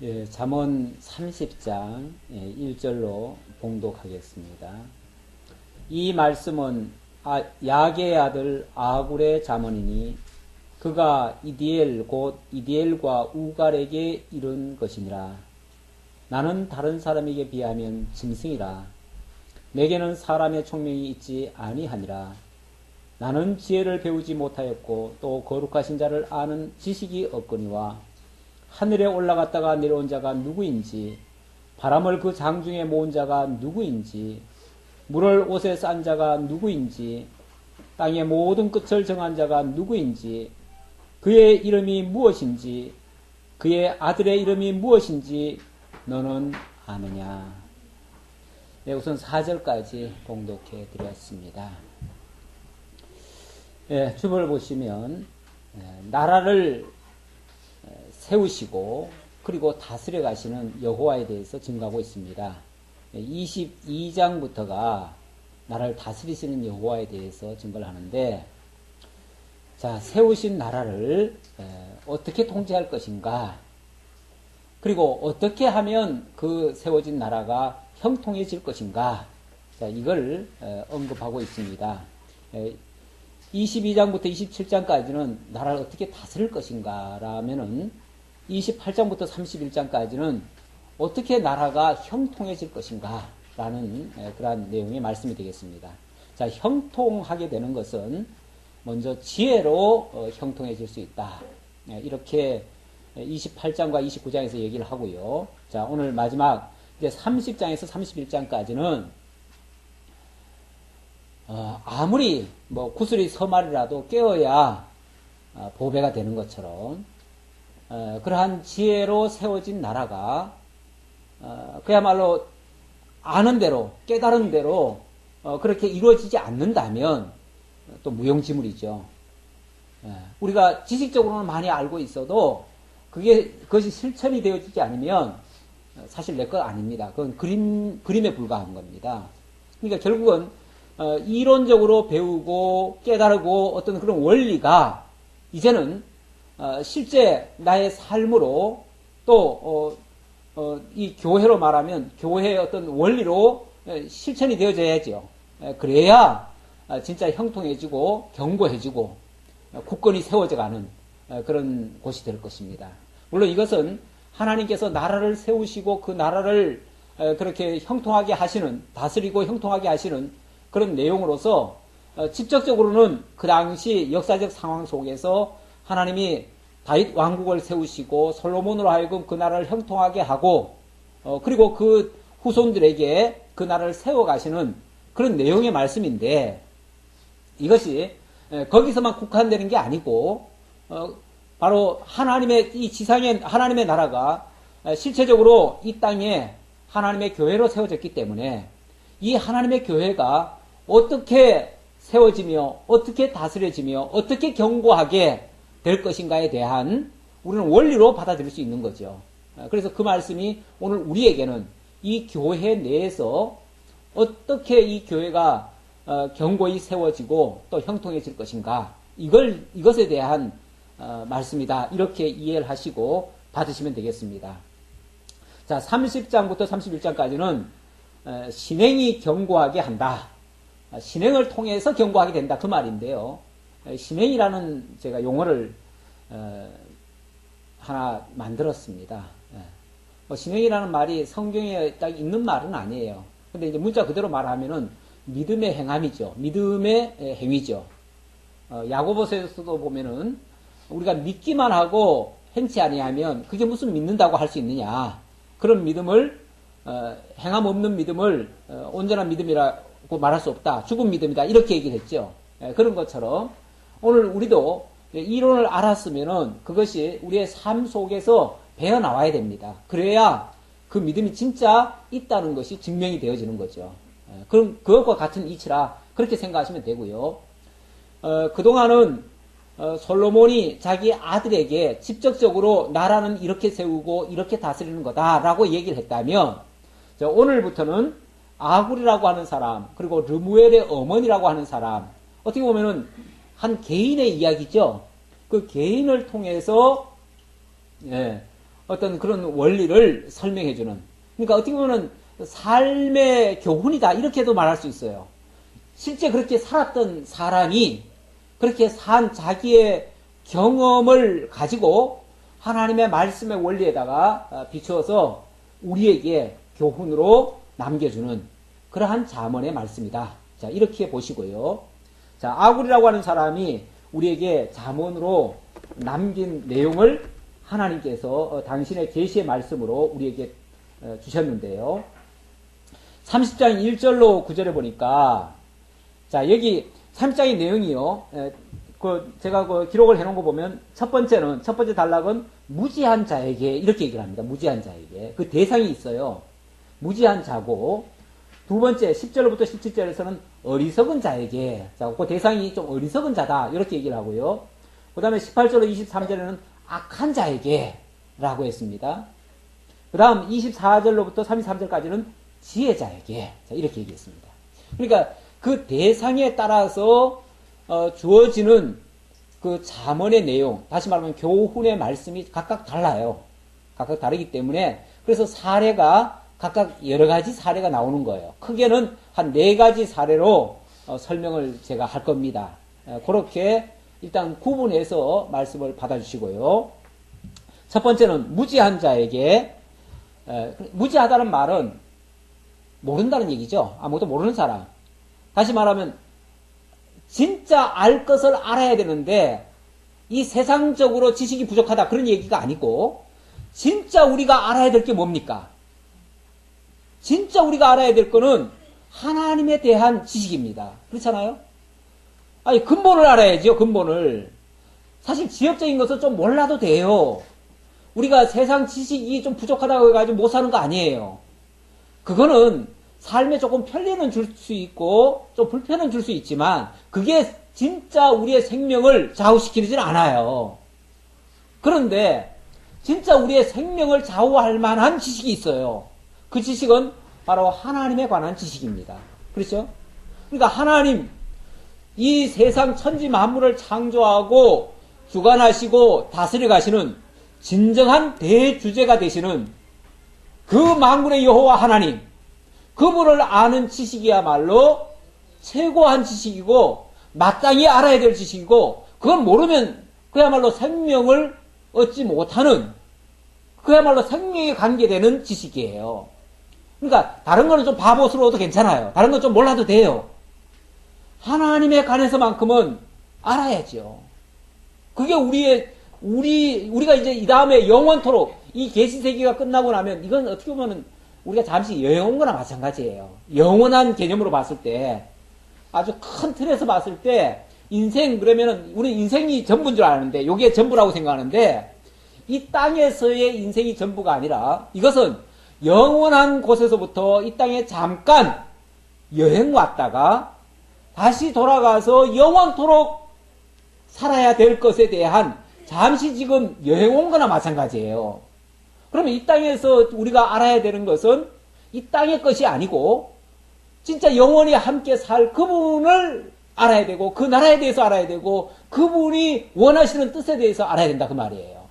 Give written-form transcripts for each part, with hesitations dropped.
예, 잠언 30장 1절로 봉독하겠습니다. 이 말씀은 야게의 아들 아굴의 잠언이니 그가 이디엘 곧 이디엘과 우갈에게 이룬 것이니라. 나는 다른 사람에게 비하면 짐승이라. 내게는 사람의 총명이 있지 아니하니라. 나는 지혜를 배우지 못하였고 또 거룩하신 자를 아는 지식이 없거니와 하늘에 올라갔다가 내려온 자가 누구인지, 바람을 그 장중에 모은 자가 누구인지, 물을 옷에 싼 자가 누구인지, 땅의 모든 끝을 정한 자가 누구인지, 그의 이름이 무엇인지, 그의 아들의 이름이 무엇인지 너는 아느냐. 네, 우선 4절까지 봉독해 드렸습니다. 네, 주보를 보시면 나라를 세우시고 그리고 다스려 가시는 여호와에 대해서 증거하고 있습니다. 22장부터가 나라를 다스리시는 여호와에 대해서 증거를 하는데, 자, 세우신 나라를 어떻게 통제할 것인가, 그리고 어떻게 하면 그 세워진 나라가 형통해질 것인가, 자, 이걸 언급하고 있습니다. 22장부터 27장까지는 나라를 어떻게 다스릴 것인가 라면은 28장부터 31장까지는 어떻게 나라가 형통해질 것인가 라는 그러한 내용의 말씀이 되겠습니다. 자, 형통하게 되는 것은 먼저 지혜로 형통해질 수 있다. 이렇게 28장과 29장에서 얘기를 하고요. 자, 오늘 마지막 이제 30장에서 31장까지는 아무리 구슬이 서말이라도 깨어야 보배가 되는 것처럼 그러한 지혜로 세워진 나라가 그야말로 아는 대로, 깨달은 대로 그렇게 이루어지지 않는다면 또 무용지물이죠. 우리가 지식적으로는 많이 알고 있어도 그것이 실천이 되어지지 않으면 사실 내 것 아닙니다. 그건 그림에 불과한 겁니다. 그러니까 결국은 이론적으로 배우고 깨달고 어떤 그런 원리가 이제는 실제 나의 삶으로 또 이 교회로 말하면 교회의 어떤 원리로 실천이 되어져야죠. 그래야 진짜 형통해지고 견고해지고 굳건히 세워져가는 그런 곳이 될 것입니다. 물론 이것은 하나님께서 나라를 세우시고 그 나라를 그렇게 형통하게 하시는, 다스리고 형통하게 하시는 그런 내용으로서 직접적으로는 그 당시 역사적 상황 속에서 하나님이 다윗 왕국을 세우시고 솔로몬으로 하여금 그 나라를 형통하게 하고 그리고 그 후손들에게 그 나라를 세워가시는 그런 내용의 말씀인데, 이것이 거기서만 국한되는 게 아니고 바로 하나님의 이 지상의 하나님의 나라가 실체적으로 이 땅에 하나님의 교회로 세워졌기 때문에 이 하나님의 교회가 어떻게 세워지며 어떻게 다스려지며 어떻게 견고하게 될 것인가에 대한 우리는 원리로 받아들일 수 있는 거죠. 그래서 그 말씀이 오늘 우리에게는 이 교회 내에서 어떻게 이 교회가 견고히 세워지고 또 형통해질 것인가, 이것에 대한 말씀이다. 이렇게 이해를 하시고 받으시면 되겠습니다. 자, 30장부터 31장까지는 신행이 견고하게 한다. 신행을 통해서 견고하게 된다. 그 말인데요. 신행이라는 제가 용어를 하나 만들었습니다. 신행이라는 말이 성경에 딱 있는 말은 아니에요. 근데 이제 문자 그대로 말하면은 믿음의 행함이죠. 믿음의 행위죠. 야고보서에서도 보면은 우리가 믿기만 하고 행치 아니하면 그게 무슨 믿는다고 할 수 있느냐. 그런 믿음을 행함 없는 믿음을 온전한 믿음이라고 말할 수 없다. 죽은 믿음이다. 이렇게 얘기를 했죠. 그런 것처럼 오늘 우리도 이론을 알았으면은 그것이 우리의 삶 속에서 배어 나와야 됩니다. 그래야 그 믿음이 진짜 있다는 것이 증명이 되어지는 거죠. 그럼 그것과 같은 이치라 그렇게 생각하시면 되고요. 그동안은 솔로몬이 자기 아들에게 직접적으로 나라는 이렇게 세우고 이렇게 다스리는 거다라고 얘기를 했다면, 오늘부터는 아굴이라고 하는 사람, 그리고 르무엘의 어머니라고 하는 사람, 어떻게 보면은 한 개인의 이야기죠. 그 개인을 통해서 어떤 그런 원리를 설명해주는, 그러니까 어떻게 보면 삶의 교훈이다 이렇게도 말할 수 있어요. 실제 그렇게 살았던 사람이 그렇게 산 자기의 경험을 가지고 하나님의 말씀의 원리에다가 비추어서 우리에게 교훈으로 남겨주는 그러한 잠언의 말씀이다. 자, 이렇게 보시고요. 자, 아굴이라고 하는 사람이 우리에게 잠언으로 남긴 내용을 하나님께서 당신의 계시의 말씀으로 우리에게 주셨는데요. 30장 1절로 9절에 보니까, 자, 여기 30장의 내용이요. 제가 기록을 해놓은 거 보면, 첫 번째 단락은 무지한 자에게, 이렇게 얘기를 합니다. 무지한 자에게. 그 대상이 있어요. 무지한 자고, 두 번째, 10절부터 17절에서는 어리석은 자에게, 자, 그 대상이 좀 어리석은 자다. 이렇게 얘기를 하고요. 그 다음에 18절로 23절에는 악한 자에게, 라고 했습니다. 그 다음 24절로부터 33절까지는 지혜자에게, 자, 이렇게 얘기했습니다. 그러니까 그 대상에 따라서 주어지는 그 잠언의 내용, 다시 말하면 교훈의 말씀이 각각 달라요. 각각 다르기 때문에, 그래서 사례가 각각 여러 가지 사례가 나오는 거예요. 크게는 한 4가지 사례로 설명을 제가 할 겁니다. 그렇게 일단 구분해서 말씀을 받아주시고요. 첫 번째는 무지한 자에게, 무지하다는 말은 모른다는 얘기죠. 아무것도 모르는 사람. 다시 말하면 진짜 알 것을 알아야 되는데 이 세상적으로 지식이 부족하다 그런 얘기가 아니고, 진짜 우리가 알아야 될 게 뭡니까? 진짜 우리가 알아야 될 거는 하나님에 대한 지식입니다. 그렇잖아요? 아니, 근본을 알아야죠, 근본을. 사실 지엽적인 것은 좀 몰라도 돼요. 우리가 세상 지식이 좀 부족하다고 해가지고 못 사는 거 아니에요. 그거는 삶에 조금 편리는 줄 수 있고 좀 불편은 줄 수 있지만 그게 진짜 우리의 생명을 좌우시키지는 않아요. 그런데 진짜 우리의 생명을 좌우할 만한 지식이 있어요. 그 지식은 바로 하나님에 관한 지식입니다. 그렇죠? 그러니까 하나님, 이 세상 천지 만물을 창조하고 주관하시고 다스려 가시는 진정한 대주제가 되시는 그 만군의 여호와 하나님, 그분을 아는 지식이야말로 최고한 지식이고 마땅히 알아야 될 지식이고, 그걸 모르면 그야말로 생명을 얻지 못하는, 그야말로 생명에 관계되는 지식이에요. 그러니까 다른 거는 좀 바보스러워도 괜찮아요. 다른 건 좀 몰라도 돼요. 하나님에 관해서만큼은 알아야죠. 그게 우리가 이제 이 다음에 영원토록 이 계시세계가 끝나고 나면 이건 어떻게 보면 우리가 잠시 여행 온 거나 마찬가지예요. 영원한 개념으로 봤을 때, 아주 큰 틀에서 봤을 때 인생, 그러면은 우리 인생이 전부인 줄 아는데, 이게 전부라고 생각하는데, 이 땅에서의 인생이 전부가 아니라 이것은 영원한 곳에서부터 이 땅에 잠깐 여행 왔다가 다시 돌아가서 영원토록 살아야 될 것에 대한 잠시 지금 여행 온 거나 마찬가지예요. 그러면 이 땅에서 우리가 알아야 되는 것은 이 땅의 것이 아니고 진짜 영원히 함께 살 그분을 알아야 되고, 그 나라에 대해서 알아야 되고, 그분이 원하시는 뜻에 대해서 알아야 된다 그 말이에요.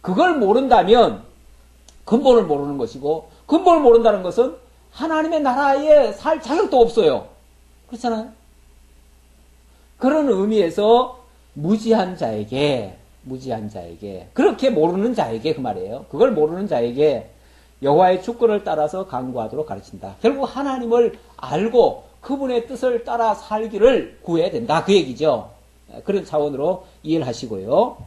그걸 모른다면 근본을 모르는 것이고, 근본을 모른다는 것은 하나님의 나라에 살 자격도 없어요. 그렇잖아요? 그런 의미에서 무지한 자에게, 그렇게 모르는 자에게 그 말이에요. 그걸 모르는 자에게 여호와의 주권을 따라서 강구하도록 가르친다. 결국 하나님을 알고 그분의 뜻을 따라 살기를 구해야 된다. 그 얘기죠. 그런 차원으로 이해를 하시고요.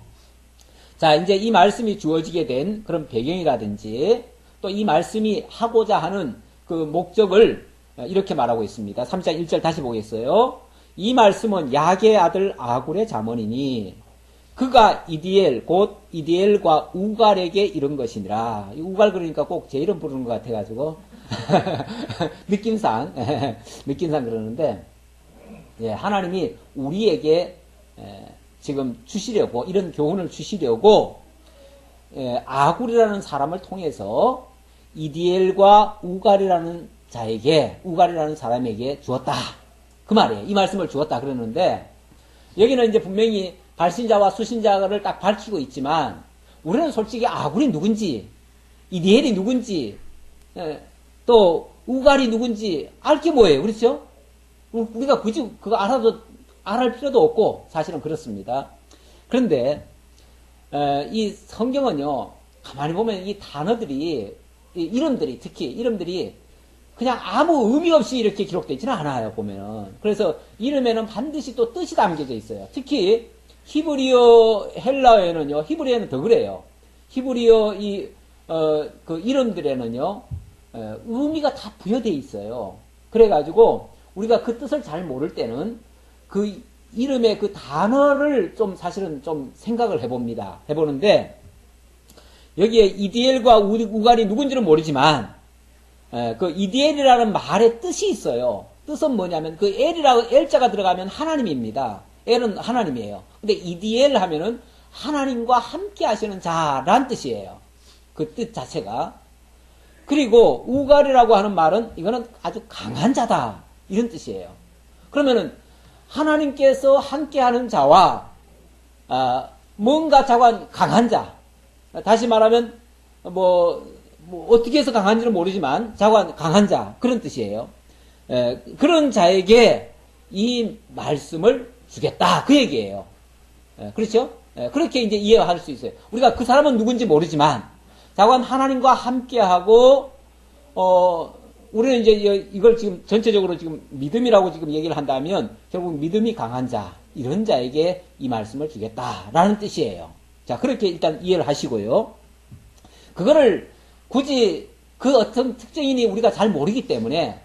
자, 이제 이 말씀이 주어지게 된 그런 배경이라든지 또 이 말씀이 하고자 하는 그 목적을 이렇게 말하고 있습니다. 3장 1절 다시 보겠어요. 이 말씀은 야게의 아들 아굴의 잠언이니 그가 이디엘 곧 이디엘과 우갈에게 이른 것이니라. 이 우갈 그러니까 꼭 제 이름 부르는 것 같아가지고 느낌상 그러는데, 예, 하나님이 우리에게 지금 주시려고, 이런 교훈을 주시려고 아굴이라는 사람을 통해서 이디엘과 우갈이라는 사람에게 주었다. 그 말이에요. 이 말씀을 주었다 그러는데, 여기는 이제 분명히 발신자와 수신자를 딱 밝히고 있지만 우리는 솔직히 아굴이 누군지, 이디엘이 누군지, 또 우갈이 누군지 알 게 뭐예요? 그렇죠? 우리가 굳이 그거 알할 필요도 없고 사실은 그렇습니다. 그런데 이 성경은요, 가만히 보면 이 단어들이, 이 이름들이, 특히 이름들이 그냥 아무 의미 없이 이렇게 기록되지는 않아요, 보면은. 그래서 이름에는 반드시 또 뜻이 담겨져 있어요. 특히 히브리어, 헬라어에는요, 히브리어는 더 그래요. 히브리어 그 이름들에는요, 의미가 다 부여되어 있어요. 그래가지고 우리가 그 뜻을 잘 모를 때는 그 이름의 그 단어를 좀 사실은 좀 생각을 해보는데, 여기에 이디엘과 우갈이 누군지는 모르지만, 그 이디엘이라는 말의 뜻이 있어요. 뜻은 뭐냐면, 그 엘자가 들어가면 하나님입니다. 엘은 하나님이에요. 근데 이디엘 하면은 하나님과 함께 하시는 자란 뜻이에요. 그 뜻 자체가. 그리고 우갈이라고 하는 말은 이거는 아주 강한 자다, 이런 뜻이에요. 그러면은 하나님께서 함께하는 자와 뭔가 자관 강한 자, 다시 말하면 뭐 어떻게 해서 강한지는 모르지만 자관 강한 자, 그런 뜻이에요. 그런 자에게 이 말씀을 주겠다, 그 얘기예요. 그렇죠? 그렇게 이제 이해할 수 있어요. 우리가 그 사람은 누군지 모르지만 자관 하나님과 함께하고 우리는 이제 이걸 지금 전체적으로 지금 믿음이라고 지금 얘기를 한다면 결국 믿음이 강한 자, 이런 자에게 이 말씀을 주겠다라는 뜻이에요. 자, 그렇게 일단 이해를 하시고요. 그거를 굳이 그 어떤 특정인이 우리가 잘 모르기 때문에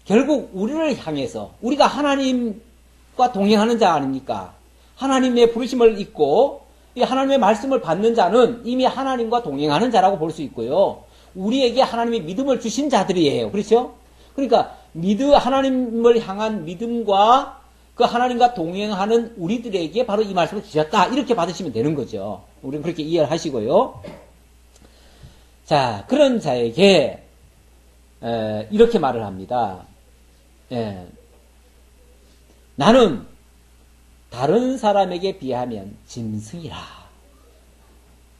결국 우리를 향해서, 우리가 하나님과 동행하는 자 아닙니까? 하나님의 부르심을 잊고 이 하나님의 말씀을 받는 자는 이미 하나님과 동행하는 자라고 볼 수 있고요. 우리에게 하나님이 믿음을 주신 자들이에요. 그렇죠? 그러니까 하나님을 향한 믿음과 그 하나님과 동행하는 우리들에게 바로 이 말씀을 주셨다, 이렇게 받으시면 되는 거죠. 우리는 그렇게 이해를 하시고요. 자, 그런 자에게 이렇게 말을 합니다. 나는 다른 사람에게 비하면 짐승이라.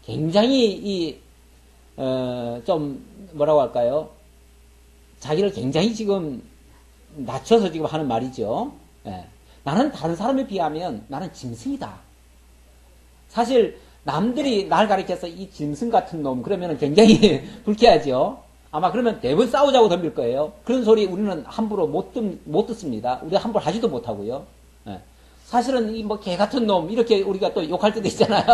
굉장히 좀 뭐라고 할까요? 자기를 굉장히 지금 낮춰서 지금 하는 말이죠. 나는 다른 사람에 비하면 나는 짐승이다. 사실 남들이 날 가리켜서 이 짐승 같은 놈 그러면 굉장히 불쾌하죠. 아마 그러면 대부분 싸우자고 덤빌 거예요. 그런 소리 우리는 함부로 못 듣습니다. 우리가 함부로 하지도 못하고요. 사실은 이 뭐 개 같은 놈 이렇게 우리가 또 욕할 때도 있잖아요.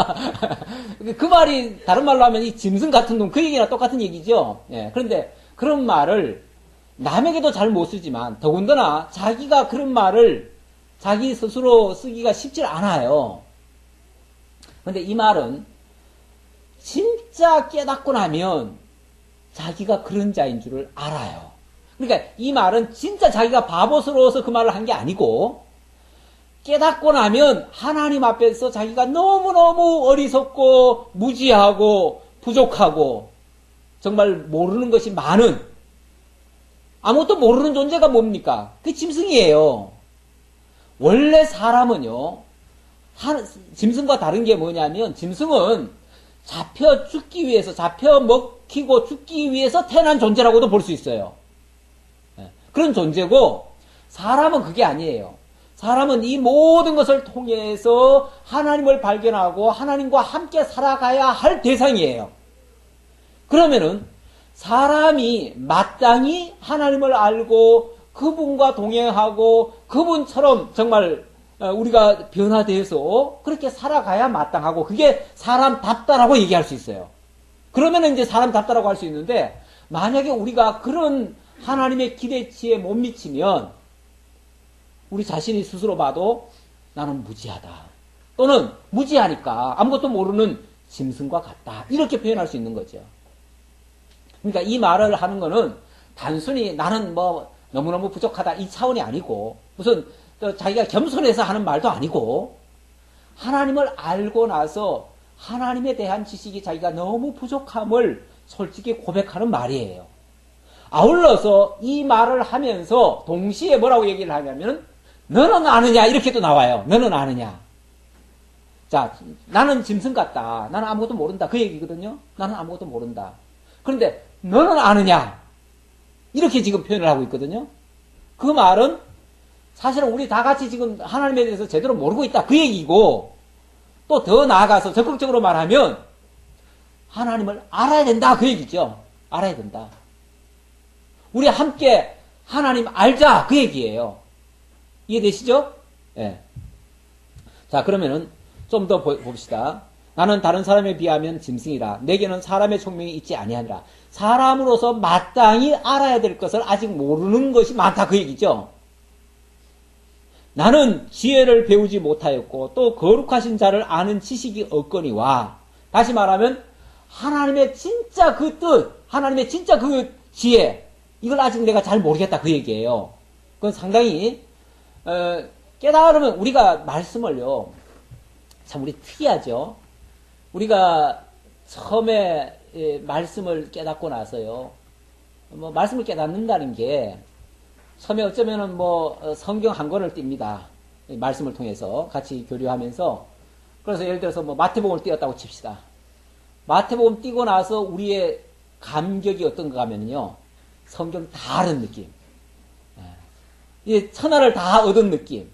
그 말이 다른 말로 하면 이 짐승 같은 놈, 그 얘기랑 똑같은 얘기죠. 그런데 그런 말을 남에게도 잘 못 쓰지만 더군다나 자기가 그런 말을 자기 스스로 쓰기가 쉽지 않아요. 그런데 이 말은 진짜 깨닫고 나면 자기가 그런 자인 줄을 알아요. 그러니까 이 말은 진짜 자기가 바보스러워서 그 말을 한 게 아니고 깨닫고 나면 하나님 앞에서 자기가 너무너무 어리석고 무지하고 부족하고 정말 모르는 것이 많은, 아무것도 모르는 존재가 뭡니까? 그 짐승이에요. 원래 사람은요, 짐승과 다른 게 뭐냐면 짐승은 잡혀 죽기 위해서, 잡혀 먹히고 죽기 위해서 태어난 존재라고도 볼 수 있어요. 그런 존재고 사람은 그게 아니에요. 사람은 이 모든 것을 통해서 하나님을 발견하고 하나님과 함께 살아가야 할 대상이에요. 그러면은 사람이 마땅히 하나님을 알고 그분과 동행하고 그분처럼 정말 우리가 변화돼서 그렇게 살아가야 마땅하고 그게 사람답다라고 얘기할 수 있어요. 그러면은 이제 사람답다라고 할 수 있는데, 만약에 우리가 그런 하나님의 기대치에 못 미치면 우리 자신이 스스로 봐도 나는 무지하다, 또는 무지하니까 아무것도 모르는 짐승과 같다, 이렇게 표현할 수 있는 거죠. 그러니까 이 말을 하는 거는 단순히 나는 뭐 너무너무 부족하다 이 차원이 아니고, 무슨 또 자기가 겸손해서 하는 말도 아니고, 하나님을 알고 나서 하나님에 대한 지식이 자기가 너무 부족함을 솔직히 고백하는 말이에요. 아울러서 이 말을 하면서 동시에 뭐라고 얘기를 하냐면 너는 아느냐, 이렇게 또 나와요. 너는 아느냐. 자, 나는 짐승 같다. 나는 아무것도 모른다. 그 얘기거든요. 나는 아무것도 모른다. 그런데 너는 아느냐? 이렇게 지금 표현을 하고 있거든요. 그 말은 사실은 우리 다 같이 지금 하나님에 대해서 제대로 모르고 있다. 그 얘기고, 또 더 나아가서 적극적으로 말하면 하나님을 알아야 된다. 그 얘기죠. 알아야 된다. 우리 함께 하나님 알자. 그 얘기예요. 이해되시죠? 예. 네. 자, 그러면은 좀 더 봅시다. 나는 다른 사람에 비하면 짐승이라. 내게는 사람의 총명이 있지 아니하니라. 사람으로서 마땅히 알아야 될 것을 아직 모르는 것이 많다. 그 얘기죠. 나는 지혜를 배우지 못하였고 또 거룩하신 자를 아는 지식이 없거니와. 다시 말하면 하나님의 진짜 그 뜻, 하나님의 진짜 그 지혜, 이걸 아직 내가 잘 모르겠다. 그 얘기예요. 그건 상당히 깨달으면 우리가 말씀을요, 참 우리 특이하죠. 우리가 처음에 말씀을 깨닫고 나서요, 뭐 말씀을 깨닫는다는 게 처음에 어쩌면은 뭐 성경 한 권을 띱니다. 말씀을 통해서 같이 교류하면서. 그래서 예를 들어서 뭐 마태복음을 띄었다고 칩시다. 마태복음 띄고 나서 우리의 감격이 어떤가 하면요, 성경 다 아는 느낌. 이 천하를 다 얻은 느낌.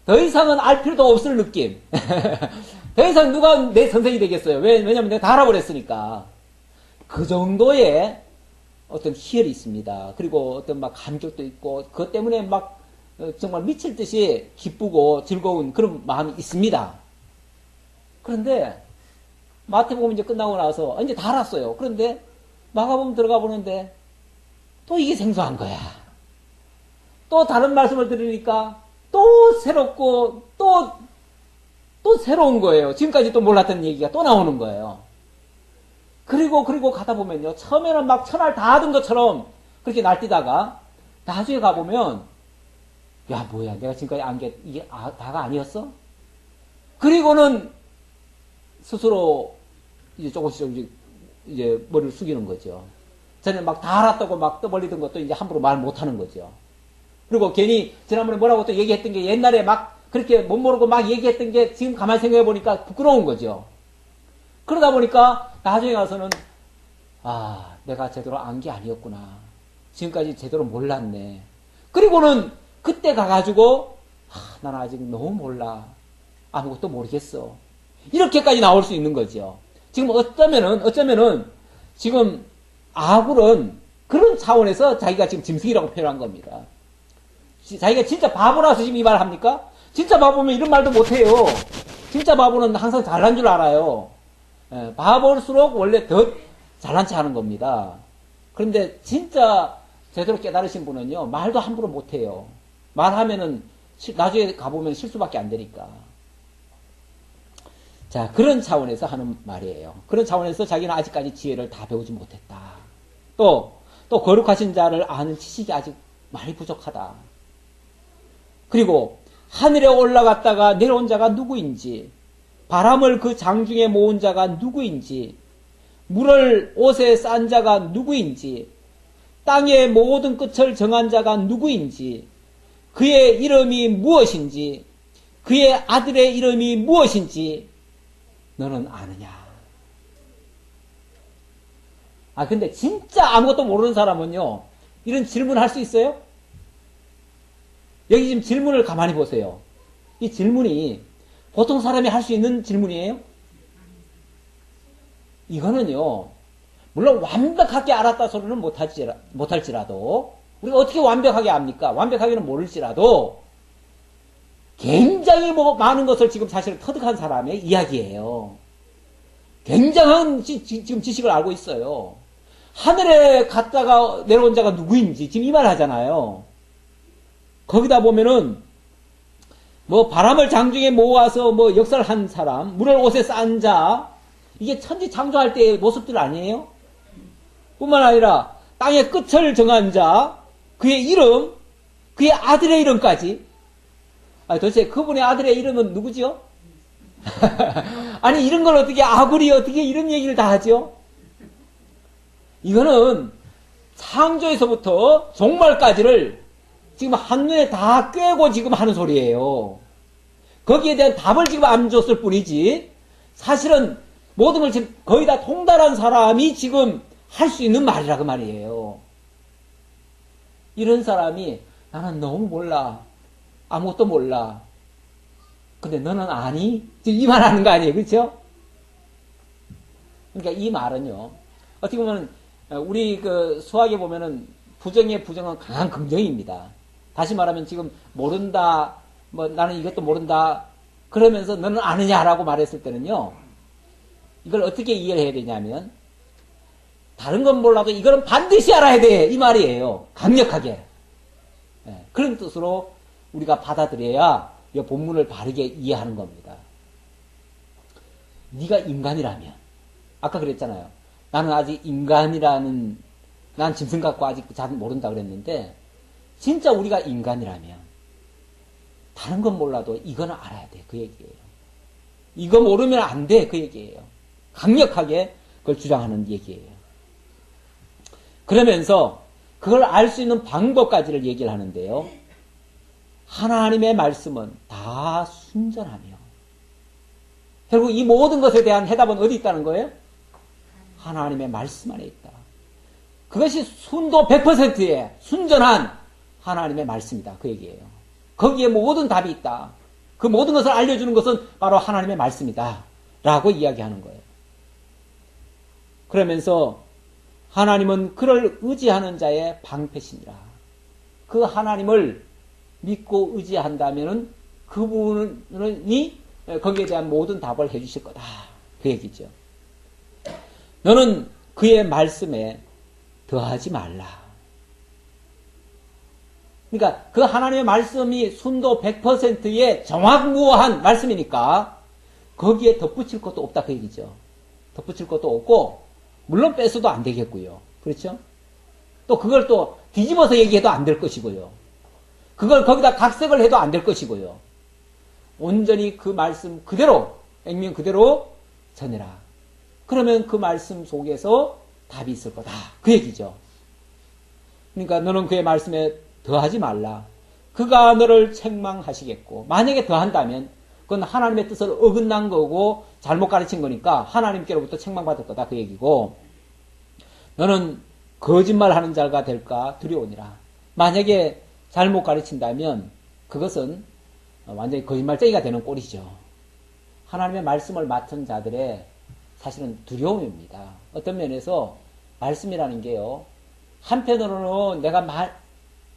더 이상은 알 필요도 없을 느낌. 더 이상 누가 내 선생이 되겠어요. 왜냐면 내가 다 알아버렸으니까. 그 정도의 어떤 희열이 있습니다. 그리고 어떤 막 감격도 있고, 그것 때문에 막 정말 미칠 듯이 기쁘고 즐거운 그런 마음이 있습니다. 그런데 마태복음 이제 끝나고 나서 이제 다 알았어요. 그런데 마가복음 들어가 보는데 또 이게 생소한 거야. 또 다른 말씀을 들으니까 또 새롭고 또 새로운 거예요. 지금까지 또 몰랐던 얘기가 또 나오는 거예요. 그리고 가다 보면요, 처음에는 막 천알 다 얻은 것처럼 그렇게 날뛰다가 나중에 가보면, 야 뭐야, 내가 지금까지 안 게 이게 다가 아니었어? 그리고는 스스로 이제 조금씩 이제 머리를 숙이는 거죠. 저는 막 다 알았다고 막 떠벌리던 것도 이제 함부로 말 못하는 거죠. 그리고 괜히 지난번에 뭐라고 또 얘기했던 게 옛날에 막 그렇게 못 모르고 막 얘기했던 게 지금 가만히 생각해 보니까 부끄러운 거죠. 그러다 보니까 나중에 가서는 내가 제대로 안 게 아니었구나. 지금까지 제대로 몰랐네. 그리고는 그때 가가지고 나는 아직 너무 몰라. 아무것도 모르겠어. 이렇게까지 나올 수 있는 거죠. 지금 어쩌면은 지금 아굴은 그런 차원에서 자기가 지금 짐승이라고 표현한 겁니다. 자기가 진짜 바보라서 지금 이 말 합니까? 진짜 바보면 이런 말도 못해요. 진짜 바보는 항상 잘난 줄 알아요. 바볼수록 원래 더 잘난 체 하는 겁니다. 그런데 진짜 제대로 깨달으신 분은요, 말도 함부로 못해요. 말하면은 나중에 가보면 실수밖에 안 되니까. 자, 그런 차원에서 하는 말이에요. 그런 차원에서 자기는 아직까지 지혜를 다 배우지 못했다. 또 거룩하신 자를 아는 지식이 아직 많이 부족하다. 그리고 하늘에 올라갔다가 내려온 자가 누구인지, 바람을 그 장중에 모은 자가 누구인지, 물을 옷에 싼 자가 누구인지, 땅의 모든 끝을 정한 자가 누구인지, 그의 이름이 무엇인지, 그의 아들의 이름이 무엇인지 너는 아느냐? 근데 진짜 아무것도 모르는 사람은요, 이런 질문을 할 수 있어요? 여기 지금 질문을 가만히 보세요. 이 질문이 보통 사람이 할 수 있는 질문이에요? 이거는요, 물론 완벽하게 알았다 소리는 못할지라도, 우리가 어떻게 완벽하게 압니까? 완벽하게는 모를지라도, 굉장히 많은 것을 지금 사실 터득한 사람의 이야기예요. 굉장한 지금 지식을 알고 있어요. 하늘에 갔다가 내려온 자가 누구인지 지금 이 말 하잖아요. 거기다 보면은 뭐 바람을 장중에 모아서 뭐 역사를 한 사람, 물을 옷에 싼 자, 이게 천지 창조할 때의 모습들 아니에요? 뿐만 아니라 땅의 끝을 정한 자, 그의 이름, 그의 아들의 이름까지. 도대체 그분의 아들의 이름은 누구죠? 아니, 이런 걸 어떻게 아굴이 어떻게 이런 얘기를 다 하죠? 이거는 창조에서부터 종말까지를 지금 한눈에 다 꿰고 지금 하는 소리예요. 거기에 대한 답을 지금 안 줬을 뿐이지 사실은 모든 걸 지금 거의 다 통달한 사람이 지금 할 수 있는 말이라고 말이에요. 이런 사람이 나는 너무 몰라. 아무것도 몰라. 근데 너는 아니? 이 말 하는 거 아니에요. 그렇죠? 그러니까 이 말은요. 어떻게 보면 우리 그 수학에 보면은 부정의 부정은 강한 긍정입니다. 다시 말하면 지금 모른다. 뭐 나는 이것도 모른다. 그러면서 너는 아느냐라고 말했을 때는요. 이걸 어떻게 이해를 해야 되냐면 다른 건 몰라도 이거는 반드시 알아야 돼. 이 말이에요. 강력하게. 예, 그런 뜻으로 우리가 받아들여야 이 본문을 바르게 이해하는 겁니다. 네가 인간이라면 아까 그랬잖아요. 나는 아직 인간이라는 난 짐승 갖고 아직 잘 모른다 그랬는데 진짜 우리가 인간이라면 다른 건 몰라도 이거는 알아야 돼. 그 얘기예요. 이거 모르면 안 돼. 그 얘기예요. 강력하게 그걸 주장하는 얘기예요. 그러면서 그걸 알 수 있는 방법까지를 얘기를 하는데요. 하나님의 말씀은 다 순전하며 결국 이 모든 것에 대한 해답은 어디 있다는 거예요? 하나님의 말씀 안에 있다. 그것이 순도 100%의 순전한 하나님의 말씀이다. 그 얘기예요. 거기에 모든 답이 있다. 그 모든 것을 알려주는 것은 바로 하나님의 말씀이다. 라고 이야기하는 거예요. 그러면서 하나님은 그를 의지하는 자의 방패시니라. 그 하나님을 믿고 의지한다면은 그분이 거기에 대한 모든 답을 해주실 거다. 그 얘기죠. 너는 그의 말씀에 더하지 말라. 그러니까 그 하나님의 말씀이 순도 100%의 정확무어한 말씀이니까 거기에 덧붙일 것도 없다. 그 얘기죠. 덧붙일 것도 없고 물론 뺏어도 안 되겠고요. 그렇죠? 또 그걸 또 뒤집어서 얘기해도 안 될 것이고요. 그걸 거기다 각색을 해도 안 될 것이고요. 온전히 그 말씀 그대로 액면 그대로 전해라. 그러면 그 말씀 속에서 답이 있을 거다. 그 얘기죠. 그러니까 너는 그의 말씀에 더하지 말라. 그가 너를 책망하시겠고 만약에 더한다면 그건 하나님의 뜻을 어긋난 거고 잘못 가르친 거니까 하나님께로부터 책망받을 거다. 그 얘기고 너는 거짓말하는 자가 될까 두려우니라. 만약에 잘못 가르친다면 그것은 완전히 거짓말쟁이가 되는 꼴이죠. 하나님의 말씀을 맡은 자들의 사실은 두려움입니다. 어떤 면에서 말씀이라는 게요. 한편으로는 내가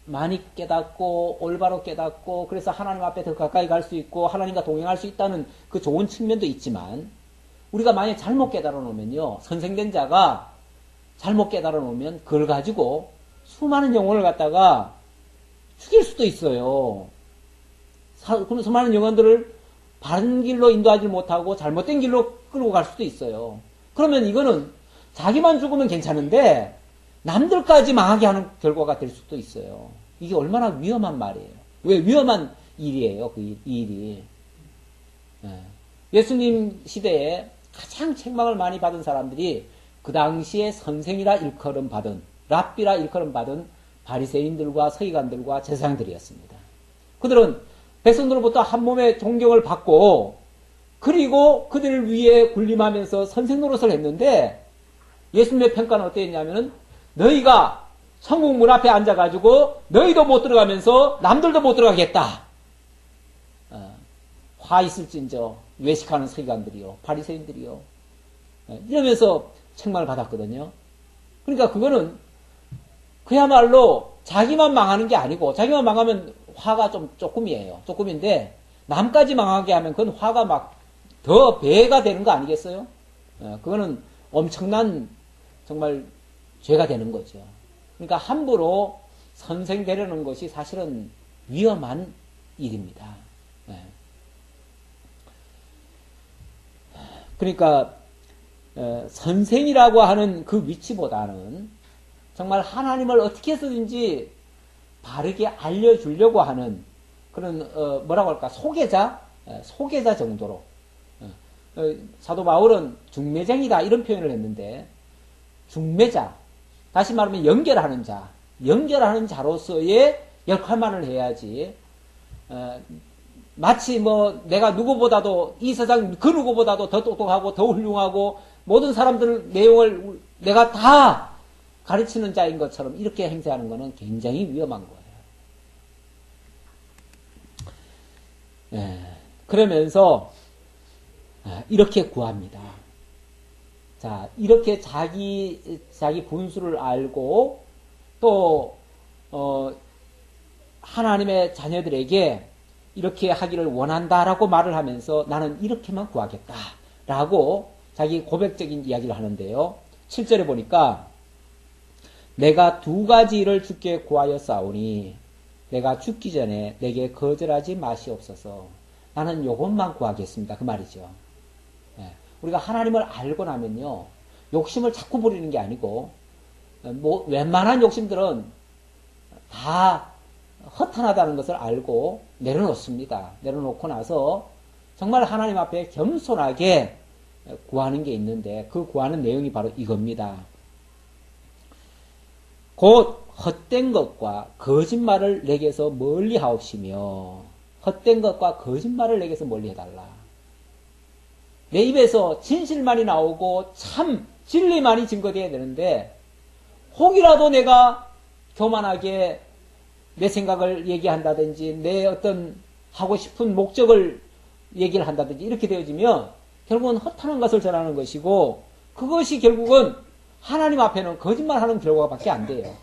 많이 깨닫고 올바로 깨닫고 그래서 하나님 앞에 더 가까이 갈 수 있고 하나님과 동행할 수 있다는 그 좋은 측면도 있지만 우리가 만약 잘못 깨달아 놓으면요. 선생된 자가 잘못 깨달아 놓으면 그걸 가지고 수많은 영혼을 갖다가 죽일 수도 있어요. 그럼 수많은 영혼들을 바른 길로 인도하지 못하고 잘못된 길로 끌고 갈 수도 있어요. 그러면 이거는 자기만 죽으면 괜찮은데 남들까지 망하게 하는 결과가 될 수도 있어요. 이게 얼마나 위험한 말이에요. 왜 위험한 일이에요. 이 일이. 예수님 시대에 가장 책망을 많이 받은 사람들이 그 당시에 선생이라 일컬음 받은 랍비라 일컬음 받은 바리새인들과 서기관들과 제사장들이었습니다. 그들은 백성들로부터 한 몸의 존경을 받고 그리고 그들을 위해 군림하면서 선생 노릇을 했는데 예수님의 평가는 어땠냐면은 너희가 천국 문 앞에 앉아가지고 너희도 못 들어가면서 남들도 못 들어가겠다. 화 있을진저 외식하는 서기관들이요. 바리새인들이요. 이러면서 책망을 받았거든요. 그러니까 그거는 그야말로 자기만 망하는 게 아니고 자기만 망하면 화가 좀 조금이에요. 조금인데 남까지 망하게 하면 그건 화가 막 더 배가 되는 거 아니겠어요? 그거는 엄청난 정말 죄가 되는 거죠. 그러니까 함부로 선생 되려는 것이 사실은 위험한 일입니다. 그러니까 선생이라고 하는 그 위치보다는 정말 하나님을 어떻게 해서든지 바르게 알려주려고 하는 그런 뭐라고 할까 소개자 정도로 사도 바울은 중매쟁이다 이런 표현을 했는데 중매자 다시 말하면 연결하는 자로서의 역할만을 해야지 마치 뭐 내가 누구보다도 이 세상 그 누구보다도 더 똑똑하고 더 훌륭하고 모든 사람들 내용을 내가 다 가르치는 자인 것처럼 이렇게 행세하는 것은 굉장히 위험한 거예요. 예, 그러면서 이렇게 구합니다. 자, 이렇게 자기 분수를 알고 또 하나님의 자녀들에게 이렇게 하기를 원한다라고 말을 하면서 나는 이렇게만 구하겠다라고 자기 고백적인 이야기를 하는데요. 7절에 보니까 내가 두 가지 일을 주께 구하여 싸우니 내가 죽기 전에 내게 거절하지 마시옵소서. 나는 요것만 구하겠습니다. 그 말이죠. 우리가 하나님을 알고 나면요, 욕심을 자꾸 부리는 게 아니고 뭐 웬만한 욕심들은 다 허탄하다는 것을 알고 내려놓습니다. 내려놓고 나서 정말 하나님 앞에 겸손하게 구하는 게 있는데 그 구하는 내용이 바로 이겁니다. 곧 헛된 것과 거짓말을 내게서 멀리 하옵시며 헛된 것과 거짓말을 내게서 멀리 해달라. 내 입에서 진실만이 나오고 참 진리만이 증거되어야 되는데 혹이라도 내가 교만하게 내 생각을 얘기한다든지 내 어떤 하고 싶은 목적을 얘기를 한다든지 이렇게 되어지면 결국은 허탄한 것을 전하는 것이고 그것이 결국은 하나님 앞에는 거짓말하는 결과밖에 안 돼요.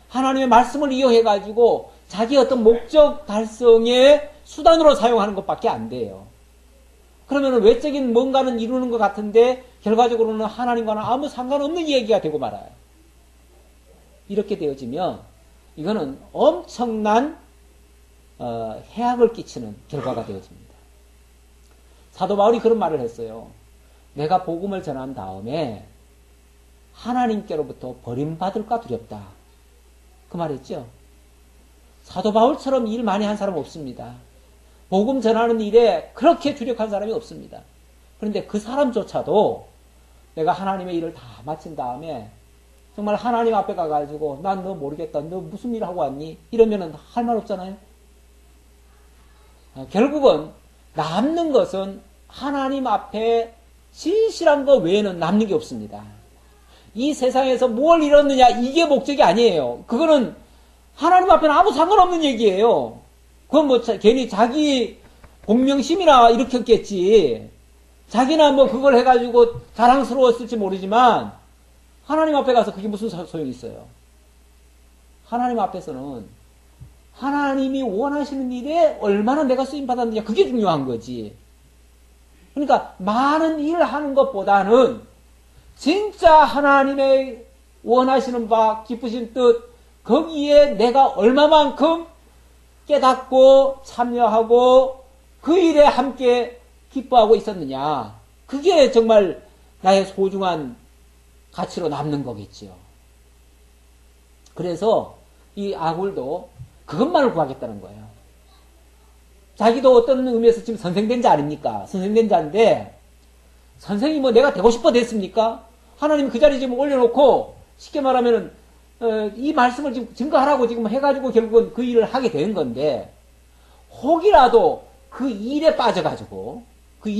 하나님의 말씀을 이용해가지고 자기 어떤 목적 달성의 수단으로 사용하는 것밖에 안 돼요. 그러면 외적인 뭔가는 이루는 것 같은데 결과적으로는 하나님과는 아무 상관없는 얘기가 되고 말아요. 이렇게 되어지면 이거는 엄청난 해악을 끼치는 결과가 되어집니다. 사도 바울이 그런 말을 했어요. 내가 복음을 전한 다음에 하나님께로부터 버림받을까 두렵다. 그 말했죠. 사도 바울처럼 일 많이 한 사람 없습니다. 복음 전하는 일에 그렇게 주력한 사람이 없습니다. 그런데 그 사람조차도 내가 하나님의 일을 다 마친 다음에 정말 하나님 앞에 가가지고 난 너 모르겠다. 너 무슨 일 하고 왔니? 이러면은 할 말 없잖아요. 결국은 남는 것은 하나님 앞에 진실한 것 외에는 남는 게 없습니다. 이 세상에서 뭘 이뤘느냐 이게 목적이 아니에요. 그거는 하나님 앞에는 아무 상관없는 얘기예요. 그건 뭐 괜히 자기 공명심이나 일으켰겠지. 자기나 뭐 그걸 해가지고 자랑스러웠을지 모르지만 하나님 앞에 가서 그게 무슨 소용이 있어요. 하나님 앞에서는 하나님이 원하시는 일에 얼마나 내가 쓰임받았느냐 그게 중요한 거지. 그러니까 많은 일을 하는 것보다는 진짜 하나님의 원하시는 바 기쁘신 뜻 거기에 내가 얼마만큼 깨닫고 참여하고 그 일에 함께 기뻐하고 있었느냐. 그게 정말 나의 소중한 가치로 남는 거겠지요. 그래서 이 아굴도 그것만을 구하겠다는 거예요. 자기도 어떤 의미에서 지금 선생된 자 아닙니까? 선생된 자인데 선생이 뭐 내가 되고 싶어 됐습니까? 하나님이 그 자리에 지금 올려놓고 쉽게 말하면은 이 말씀을 지금 증거하라고 지금 해가지고 결국은 그 일을 하게 된 건데 혹이라도 그 일에 빠져가지고 그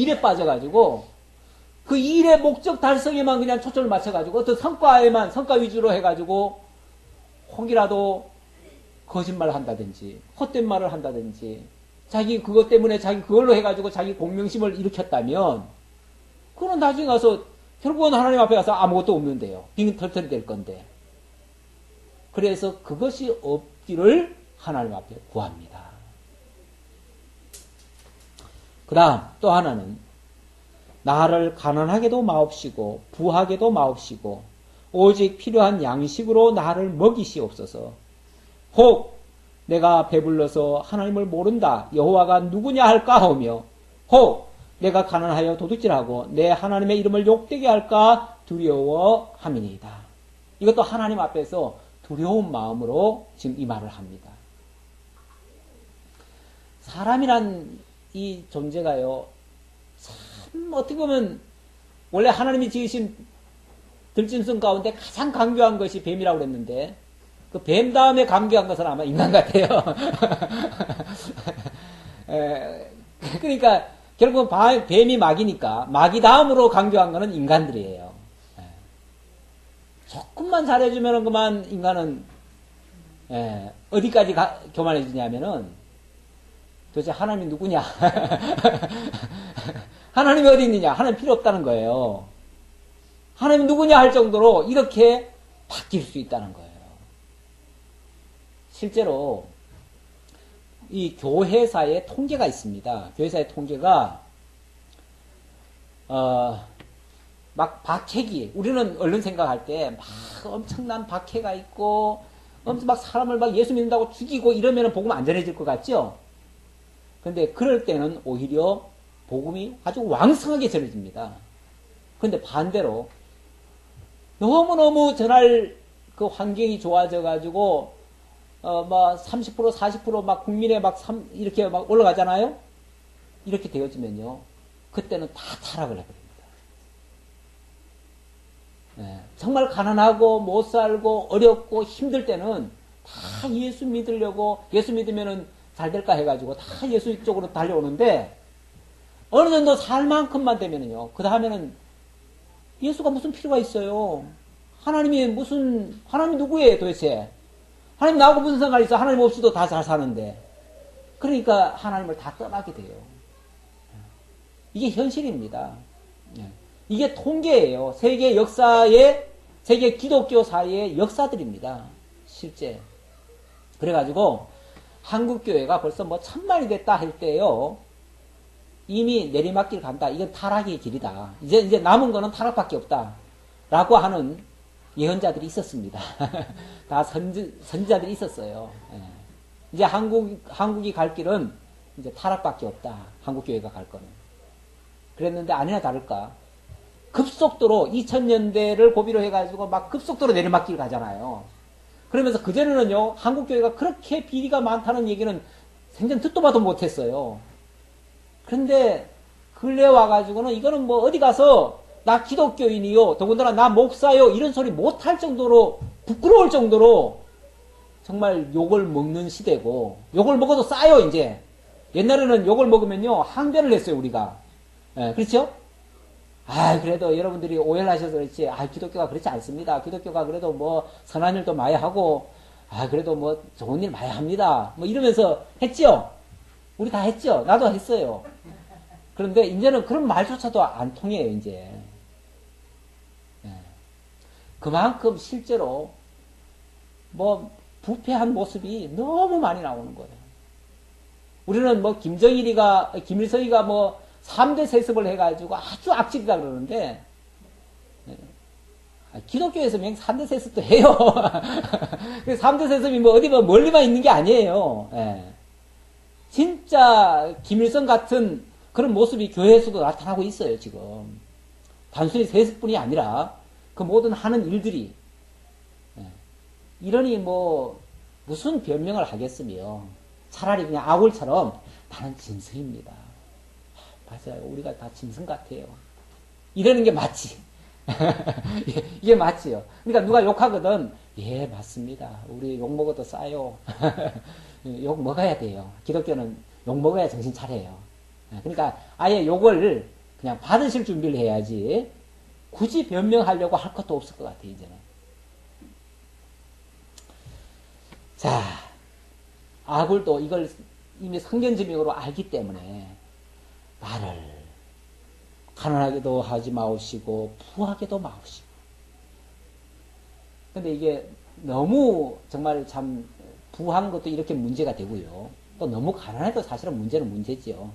일의 목적 달성에만 그냥 초점을 맞춰가지고 어떤 성과에만 성과 위주로 해가지고 혹이라도 거짓말을 한다든지 헛된 말을 한다든지 자기 그것 때문에 자기 그걸로 해가지고 자기 공명심을 일으켰다면 그건 나중에 가서 결국은 하나님 앞에 가서 아무것도 없는데요. 빙털털이 될 건데. 그래서 그것이 없기를 하나님 앞에 구합니다. 그 다음 또 하나는 나를 가난하게도 마옵시고 부하게도 마옵시고 오직 필요한 양식으로 나를 먹이시옵소서. 혹 내가 배불러서 하나님을 모른다 여호와가 누구냐 할까 하며 혹 내가 가난하여 도둑질하고 내 하나님의 이름을 욕되게 할까 두려워함이니이다. 이것도 하나님 앞에서 두려운 마음으로 지금 이 말을 합니다. 사람이란 이 존재가요, 참 어떻게 보면 원래 하나님이 지으신 들짐승 가운데 가장 강교한 것이 뱀이라고 그랬는데 그 뱀 다음에 강교한 것은 아마 인간 같아요. 그러니까 결국 뱀이 마귀니까 마귀 다음으로 강조한 거는 인간들이에요. 예. 조금만 잘해주면 그만 인간은 예, 어디까지 교만해지냐면은 도대체 하나님이 누구냐? 하나님이 어디 있느냐? 하나님 필요 없다는 거예요. 하나님이 누구냐 할 정도로 이렇게 바뀔 수 있다는 거예요. 실제로 이 교회사의 통계가 있습니다. 교회사의 통계가 막 박해기, 우리는 얼른 생각할 때 막 엄청난 박해가 있고 엄청 막 사람을 막 예수 믿는다고 죽이고 이러면 복음 안전해질 것 같죠? 근데 그럴 때는 오히려 복음이 아주 왕성하게 전해집니다. 근데 반대로 너무너무 전할 그 환경이 좋아져 가지고 막 30%, 40% 국민의 이렇게 막 올라가잖아요? 이렇게 되어지면요. 그때는 다 타락을 해버립니다. 네, 정말 가난하고 못 살고 어렵고 힘들 때는 다 예수 믿으려고, 예수 믿으면은 잘 될까 해가지고 다 예수 쪽으로 달려오는데, 어느 정도 살 만큼만 되면은요, 그 다음에는 예수가 무슨 필요가 있어요? 하나님이 누구예요 도대체? 하나님 나하고 무슨 상관이 있어? 하나님 없이도 다 잘 사는데. 그러니까 하나님을 다 떠나게 돼요. 이게 현실입니다. 이게 통계예요. 세계 기독교 사회의 역사들입니다. 실제. 그래가지고 한국교회가 벌써 1000만이 됐다 할 때요. 이미 내리막길 간다. 이건 타락의 길이다. 이제 남은 거는 타락밖에 없다. 라고 하는 예언자들이 있었습니다. 다 선지자들이 있었어요. 예. 이제 한국이 갈 길은 이제 타락밖에 없다. 한국교회가 갈 거는. 그랬는데 아니나 다를까. 급속도로 2000년대를 고비로 해가지고 막 급속도로 내리막길 가잖아요. 그러면서 그전에는요, 한국교회가 그렇게 비리가 많다는 얘기는 생전 듣도 봐도 못했어요. 그런데 근래 와가지고는 이거는 어디 가서 나 기독교인이요, 더군다나 나 목사요, 이런 소리 못할 정도로, 부끄러울 정도로 정말 욕을 먹는 시대고, 욕을 먹어도 싸요, 이제. 옛날에는 욕을 먹으면요, 항변을 했어요, 우리가. 예, 그렇죠? 그래도 여러분들이 오해를 하셔서 그렇지, 기독교가 그렇지 않습니다. 기독교가 그래도 선한 일도 많이 하고, 그래도 좋은 일 많이 합니다. 이러면서 했죠? 우리 다 했죠? 나도 했어요. 그런데 이제는 그런 말조차도 안 통해요, 이제. 예. 그만큼 실제로 부패한 모습이 너무 많이 나오는 거예요. 우리는 김일성이가 3대 세습을 해가지고 아주 악질이다 그러는데, 기독교에서 그냥 3대 세습도 해요. 3대 세습이 어디 멀리만 있는 게 아니에요. 예. 진짜 김일성 같은 그런 모습이 교회에서도 나타나고 있어요, 지금. 단순히 세습뿐이 아니라 그 모든 하는 일들이. 예. 이러니 무슨 변명을 하겠으며, 차라리 그냥 아굴처럼 나는 짐승입니다. 맞아요. 우리가 다 짐승 같아요. 이러는 게 맞지. 이게 맞지요. 그러니까 누가 욕하거든. 예, 맞습니다. 우리 욕 먹어도 싸요. 욕 먹어야 돼요. 기독교는 욕 먹어야 정신 차려요. 그러니까 아예 욕을 그냥 받으실 준비를 해야지 굳이 변명하려고 할 것도 없을 것 같아요, 이제는. 자, 아굴도 이걸 이미 성견지명으로 알기 때문에 나를 가난하게도 하지 마옵시고 부하게도 마옵시고. 근데 이게 너무 정말 참 부한 것도 이렇게 문제가 되고요. 또 너무 가난해도 사실은 문제는 문제지요.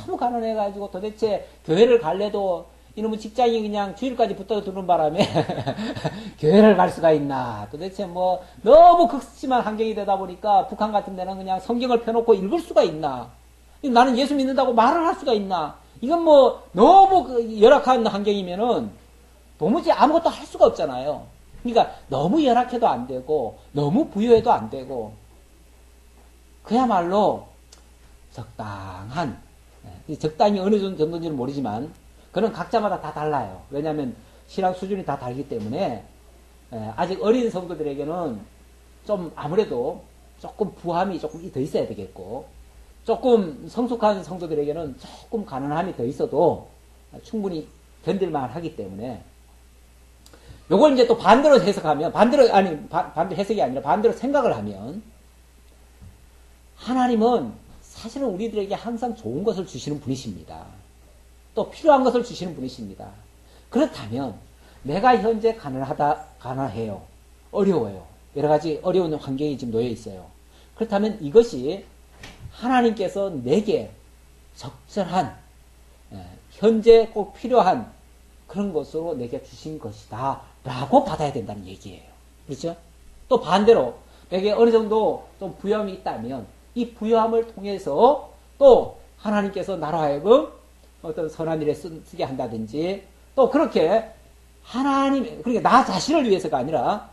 너무 가난해가지고 도대체 교회를 갈래도 이놈의 직장이 그냥 주일까지 붙어 두는 바람에 교회를 갈 수가 있나. 도대체 너무 극심한 환경이 되다 보니까 북한 같은 데는 그냥 성경을 펴놓고 읽을 수가 있나. 나는 예수 믿는다고 말을 할 수가 있나? 이건 너무 열악한 환경이면은 도무지 아무것도 할 수가 없잖아요. 그러니까 너무 열악해도 안 되고, 너무 부유해도 안 되고, 그야말로 적당한, 적당히 어느 정도인지는 모르지만, 그건 각자마다 다 달라요. 왜냐하면 신앙 수준이 다 다르기 때문에, 아직 어린 성도들에게는 좀 아무래도 조금 부함이 조금 더 있어야 되겠고, 조금 성숙한 성도들에게는 조금 가난함이 더 있어도 충분히 견딜만 하기 때문에 요걸 이제 또 반대로 해석하면, 반대로 해석이 아니라 반대로 생각을 하면, 하나님은 사실은 우리들에게 항상 좋은 것을 주시는 분이십니다. 또 필요한 것을 주시는 분이십니다. 그렇다면 내가 현재 가난해요. 어려워요. 여러 가지 어려운 환경이 지금 놓여 있어요. 그렇다면 이것이 하나님께서 내게 적절한, 현재 꼭 필요한 그런 것으로 내게 주신 것이다 라고 받아야 된다는 얘기예요. 그렇죠? 또 반대로 내게 어느 정도 좀 부여함이 있다면 이 부여함을 통해서 또 하나님께서 나로 하여금 어떤 선한 일에 쓰게 한다든지, 또 그렇게 그러니까 나 자신을 위해서가 아니라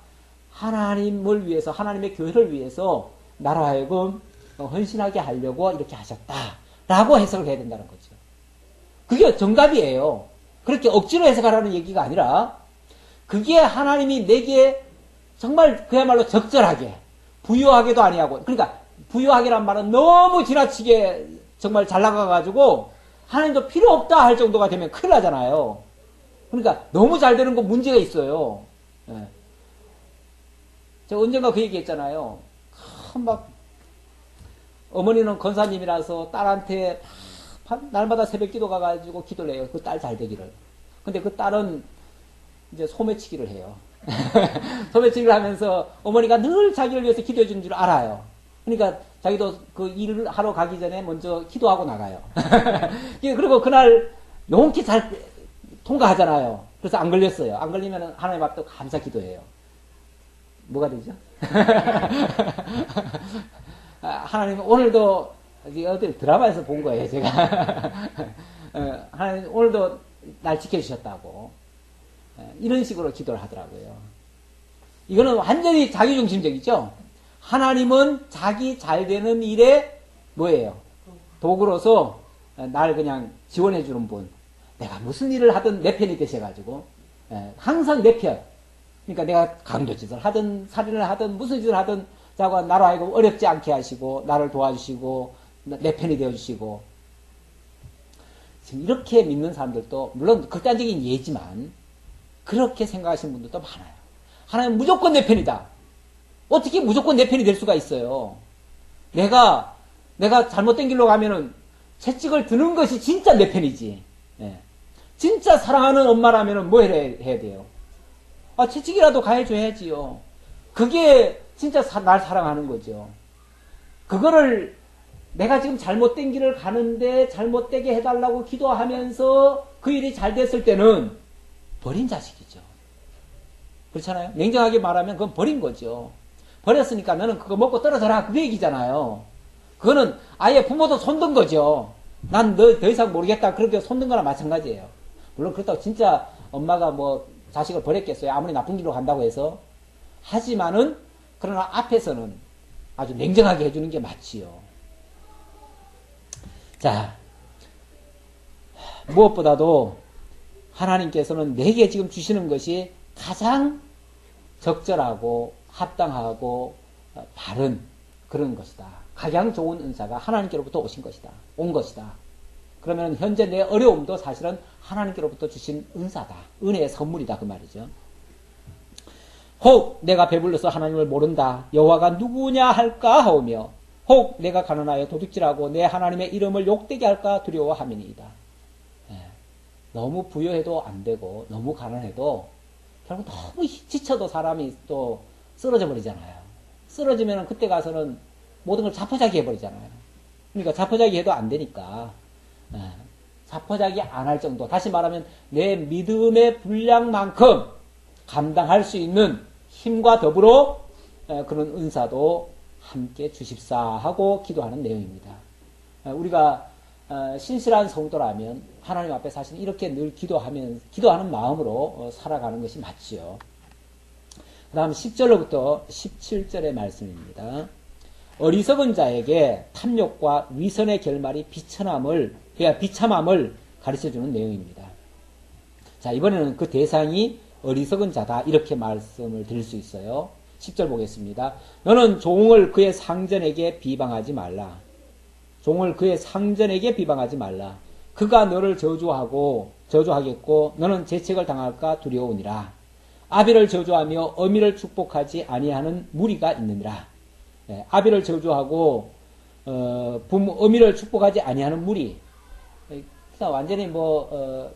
하나님을 위해서, 하나님의 교회를 위해서 나로 하여금 헌신하게 하려고 이렇게 하셨다라고 해석을 해야 된다는 거죠. 그게 정답이에요. 그렇게 억지로 해석하라는 얘기가 아니라 그게 하나님이 내게 정말 그야말로 적절하게 부유하게도 아니하고, 그러니까 부유하게란 말은 너무 지나치게 정말 잘 나가가지고 하나님도 필요 없다 할 정도가 되면 큰일 나잖아요. 그러니까 너무 잘 되는 건 문제가 있어요. 예. 제가 언젠가 그 얘기 했잖아요. 막 어머니는 권사님이라서 딸한테 날마다 새벽 기도 가가지고 기도를 해요. 그 딸 잘 되기를. 근데 그 딸은 이제 소매치기를 해요. 소매치기를 하면서 어머니가 늘 자기를 위해서 기도해 주는 줄 알아요. 그러니까 자기도 그 일을 하러 가기 전에 먼저 기도하고 나가요. 그리고 그날 용케 잘 통과하잖아요. 그래서 안 걸렸어요. 안 걸리면 하나님 앞에 감사 기도해요. 뭐가 되죠? 하나님 오늘도 어디 드라마에서 본 거예요, 제가. 하나님 오늘도 날 지켜주셨다고. 이런 식으로 기도를 하더라고요. 이거는 완전히 자기중심적이죠? 하나님은 자기 잘되는 일에 뭐예요? 도구로서 날 그냥 지원해주는 분. 내가 무슨 일을 하든 내 편이 되셔가지고, 항상 내 편. 그러니까 내가 강도짓을 하든, 살인을 하든, 무슨 짓을 하든, 자고 나로 하여금 어렵지 않게 하시고, 나를 도와주시고, 내 편이 되어주시고. 지금 이렇게 믿는 사람들도, 물론 극단적인 예지만, 그렇게 생각하시는 분들도 많아요. 하나님 무조건 내 편이다. 어떻게 무조건 내 편이 될 수가 있어요? 내가 잘못된 길로 가면은 채찍을 드는 것이 진짜 내 편이지. 예. 진짜 사랑하는 엄마라면은 뭐 해야 돼요? 채찍이라도 가해줘야지요. 그게 진짜 날 사랑하는 거죠. 그거를 내가 지금 잘못된 길을 가는데 잘못되게 해달라고 기도하면서 그 일이 잘 됐을 때는 버린 자식이죠. 그렇잖아요? 냉정하게 말하면 그건 버린 거죠. 버렸으니까 너는 그거 먹고 떨어져라. 그 얘기잖아요. 그거는 아예 부모도 손든 거죠. 난 너 더 이상 모르겠다. 그렇게 손든 거나 마찬가지예요. 물론 그렇다고 진짜 엄마가 뭐 자식을 버렸겠어요. 아무리 나쁜 길로 간다고 해서. 하지만은 그러나 앞에서는 아주 냉정하게 해주는 게 맞지요. 자, 무엇보다도 하나님께서는 내게 지금 주시는 것이 가장 적절하고 합당하고 바른 그런 것이다. 가장 좋은 은사가 하나님께로부터 오신 것이다. 온 것이다. 그러면 현재 내 어려움도 사실은 하나님께로부터 주신 은사다. 은혜의 선물이다. 그 말이죠. 혹 내가 배불러서 하나님을 모른다. 여호와가 누구냐 할까 하오며 혹 내가 가난하여 도둑질하고 내 하나님의 이름을 욕되게 할까 두려워함이니이다. 너무 부여해도 안 되고 너무 가난해도 결국 너무 지쳐도 사람이 또 쓰러져 버리잖아요. 쓰러지면 그때 가서는 모든 걸 자포자기 해버리잖아요. 그러니까 자포자기 해도 안 되니까 자포자기 안 할 정도, 다시 말하면 내 믿음의 분량만큼 감당할 수 있는 힘과 더불어 그런 은사도 함께 주십사 하고 기도하는 내용입니다. 우리가 신실한 성도라면 하나님 앞에 사실 이렇게 늘 기도하는 마음으로 살아가는 것이 맞지요. 그 다음 10절로부터 17절의 말씀입니다. 어리석은 자에게 탐욕과 위선의 결말이 비참함을 가르쳐주는 내용입니다. 자, 이번에는 그 대상이 어리석은 자다 이렇게 말씀을 드릴 수 있어요. 10절 보겠습니다. 너는 종을 그의 상전에게 비방하지 말라. 종을 그의 상전에게 비방하지 말라. 그가 너를 저주하겠고 너는 재책을 당할까 두려우니라. 아비를 저주하며 어미를 축복하지 아니하는 무리가 있느니라. 아비를 저주하고 어미를 축복하지 아니하는 무리. 완전히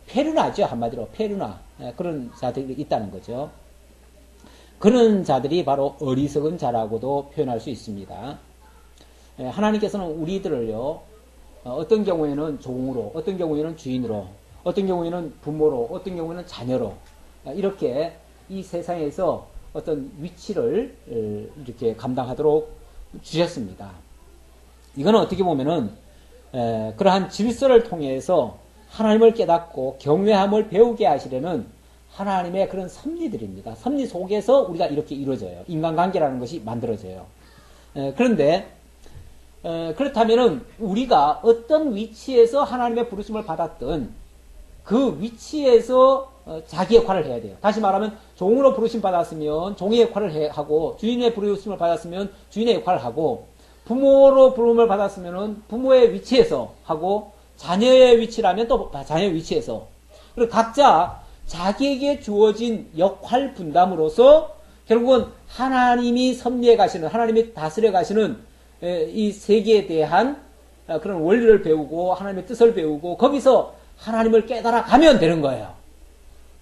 페르나죠. 한마디로 페르나. 그런 자들이 있다는 거죠. 그런 자들이 바로 어리석은 자라고도 표현할 수 있습니다. 하나님께서는 우리들을요, 어떤 경우에는 종으로, 어떤 경우에는 주인으로, 어떤 경우에는 부모로, 어떤 경우에는 자녀로, 이렇게 이 세상에서 어떤 위치를 이렇게 감당하도록 주셨습니다. 이거는 어떻게 보면은, 그러한 질서를 통해서 하나님을 깨닫고 경외함을 배우게 하시려는 하나님의 그런 섭리들입니다. 섭리 속에서 우리가 이렇게 이루어져요. 인간관계라는 것이 만들어져요. 그런데 그렇다면은 우리가 어떤 위치에서 하나님의 부르심을 받았든 그 위치에서 자기 역할을 해야 돼요. 다시 말하면 종으로 부르심 받았으면 종의 역할을 하고 주인의 부르심을 받았으면 주인의 역할을 하고 부모로 부름을 받았으면 부모의 위치에서 하고 자녀의 위치라면 또 자녀의 위치에서 그리고 각자 자기에게 주어진 역할 분담으로서 결국은 하나님이 섭리해 가시는 하나님이 다스려 가시는 이 세계에 대한 그런 원리를 배우고 하나님의 뜻을 배우고 거기서 하나님을 깨달아 가면 되는 거예요.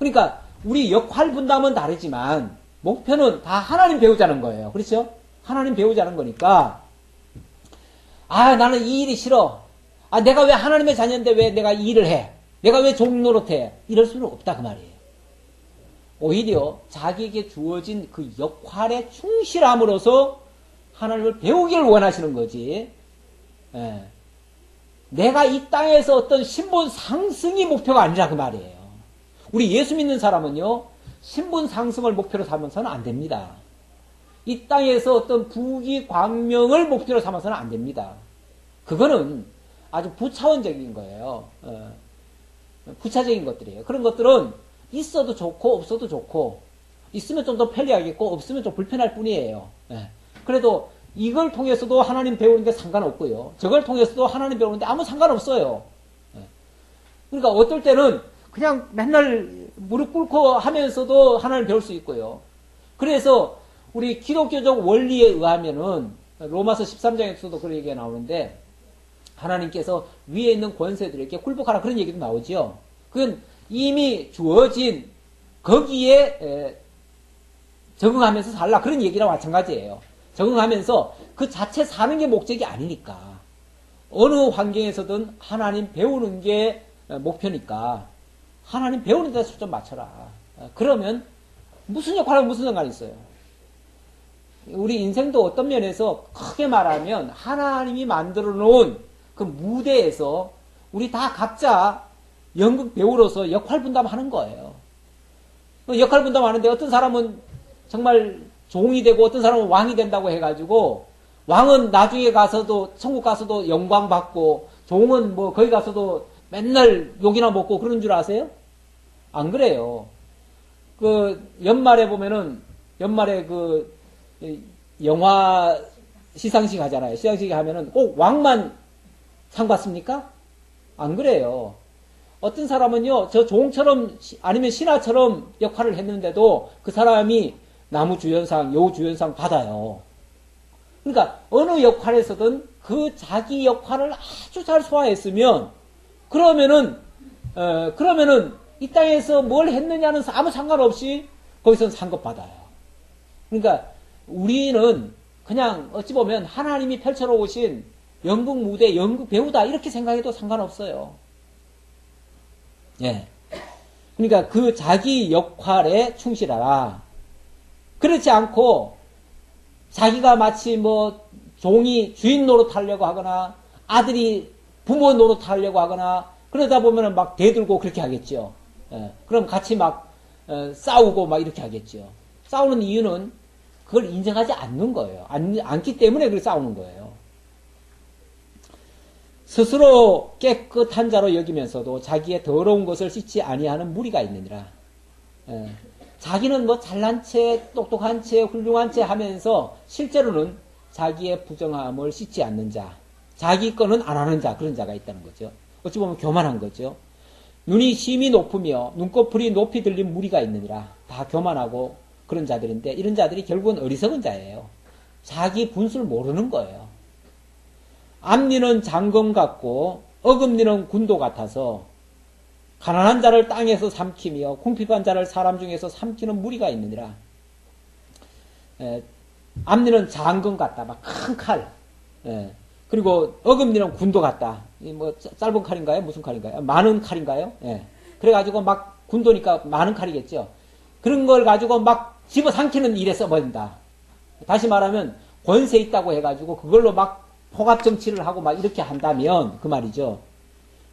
그러니까 우리 역할 분담은 다르지만 목표는 다 하나님 배우자는 거예요. 그렇죠? 하나님 배우자는 거니까 나는 이 일이 싫어. 내가 왜 하나님의 자녀인데 왜 내가 이 일을 해? 내가 왜 종노릇해? 이럴 수는 없다 그 말이에요. 오히려 자기에게 주어진 그 역할에 충실함으로써 하나님을 배우기를 원하시는 거지. 내가 이 땅에서 어떤 신분 상승이 목표가 아니라 그 말이에요. 우리 예수 믿는 사람은요, 신분 상승을 목표로 삼아서는 안 됩니다. 이 땅에서 어떤 부귀 광명을 목표로 삼아서는 안 됩니다. 그거는 아주 부차원적인 거예요. 부차적인 것들이에요. 그런 것들은 있어도 좋고 없어도 좋고 있으면 좀 더 편리하겠고 없으면 좀 불편할 뿐이에요. 그래도 이걸 통해서도 하나님 배우는데 상관없고요. 저걸 통해서도 하나님 배우는데 아무 상관없어요. 그러니까 어떨 때는 그냥 맨날 무릎 꿇고 하면서도 하나님 배울 수 있고요. 그래서 우리 기독교적 원리에 의하면은 로마서 13장에서도 그런 얘기가 나오는데 하나님께서 위에 있는 권세들에게 굴복하라 그런 얘기도 나오죠. 그건 이미 주어진 거기에 적응하면서 살라 그런 얘기랑 마찬가지예요. 적응하면서 그 자체 사는 게 목적이 아니니까 어느 환경에서든 하나님 배우는 게 목표니까 하나님 배우는 데서 좀 맞춰라. 그러면 무슨 역할하고 무슨 상관이 있어요. 우리 인생도 어떤 면에서 크게 말하면 하나님이 만들어 놓은 그 무대에서 우리 다 각자 연극 배우로서 역할 분담하는 거예요. 역할 분담하는데 어떤 사람은 정말 종이 되고 어떤 사람은 왕이 된다고 해가지고 왕은 나중에 가서도 천국 가서도 영광 받고 종은 뭐 거기 가서도 맨날 욕이나 먹고 그런 줄 아세요? 안 그래요. 그 연말에 보면은 연말에 그 영화 시상식 하잖아요. 시상식 하면은 꼭 왕만 상 받습니까? 안 그래요. 어떤 사람은요, 저 종처럼 아니면 신하처럼 역할을 했는데도 그 사람이 나무주연상, 여우주연상 받아요. 그러니까 어느 역할에서든 그 자기 역할을 아주 잘 소화했으면 그러면은 이 땅에서 뭘 했느냐는 아무 상관없이 거기서 상급 받아요. 그러니까 우리는 그냥 어찌 보면 하나님이 펼쳐놓으신 연극 무대, 연극 배우다 이렇게 생각해도 상관없어요. 예. 그러니까 그 자기 역할에 충실하라. 그렇지 않고 자기가 마치 뭐 종이 주인 노릇하려고 하거나 아들이 부모 노릇하려고 하거나 그러다 보면은 막 대들고 그렇게 하겠죠. 예. 그럼 같이 막 싸우고 막 이렇게 하겠죠. 싸우는 이유는 그걸 인정하지 않는 거예요. 않기 때문에 그렇게 싸우는 거예요. 스스로 깨끗한 자로 여기면서도 자기의 더러운 것을 씻지 아니하는 무리가 있느니라. 자기는 뭐 잘난 채, 똑똑한 채, 훌륭한 채 하면서 실제로는 자기의 부정함을 씻지 않는 자. 자기 거는 안 하는 자, 그런 자가 있다는 거죠. 어찌 보면 교만한 거죠. 눈이 심히 높으며 눈꺼풀이 높이 들린 무리가 있느니라. 다 교만하고 그런 자들인데 이런 자들이 결국은 어리석은 자예요. 자기 분수를 모르는 거예요. 앞니는 장검 같고 어금니는 군도 같아서 가난한 자를 땅에서 삼키며 궁핍한 자를 사람 중에서 삼키는 무리가 있느니라. 앞니는 장검 같다. 막 큰 칼. 그리고 어금니는 군도 같다. 뭐 짧은 칼인가요? 무슨 칼인가요? 많은 칼인가요? 그래가지고 막 군도니까 많은 칼이겠죠. 그런 걸 가지고 막 집어삼키는 일에 써버린다. 다시 말하면 권세 있다고 해가지고 그걸로 막 포갑 정치를 하고 막 이렇게 한다면 그 말이죠.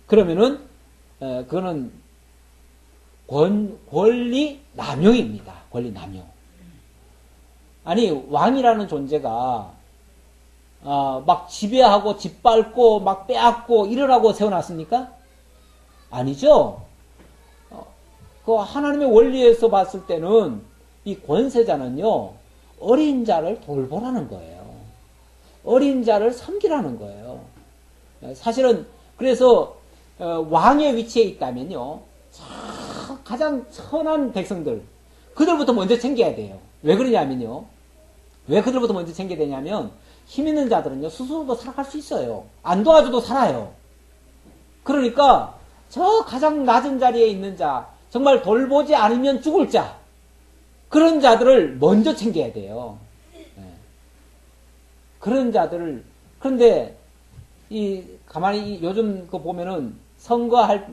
그러면은 그거는 권리 남용입니다. 권리 남용. 아니 왕이라는 존재가 막 지배하고 짓밟고 막 빼앗고 이러라고 세워놨습니까? 아니죠. 그 하나님의 원리에서 봤을 때는 이 권세자는요 어린 자를 돌보라는 거예요. 어린 자를 섬기라는 거예요. 사실은 그래서 왕의 위치에 있다면요 가장 선한 백성들 그들부터 먼저 챙겨야 돼요. 왜 그러냐면요. 왜 그들부터 먼저 챙겨야 되냐면 힘 있는 자들은요 스스로도 살아갈 수 있어요. 안 도와줘도 살아요. 그러니까 저 가장 낮은 자리에 있는 자 정말 돌보지 않으면 죽을 자 그런 자들을 먼저 챙겨야 돼요. 그런 자들을 그런데 가만히 요즘 그 보면은 선거를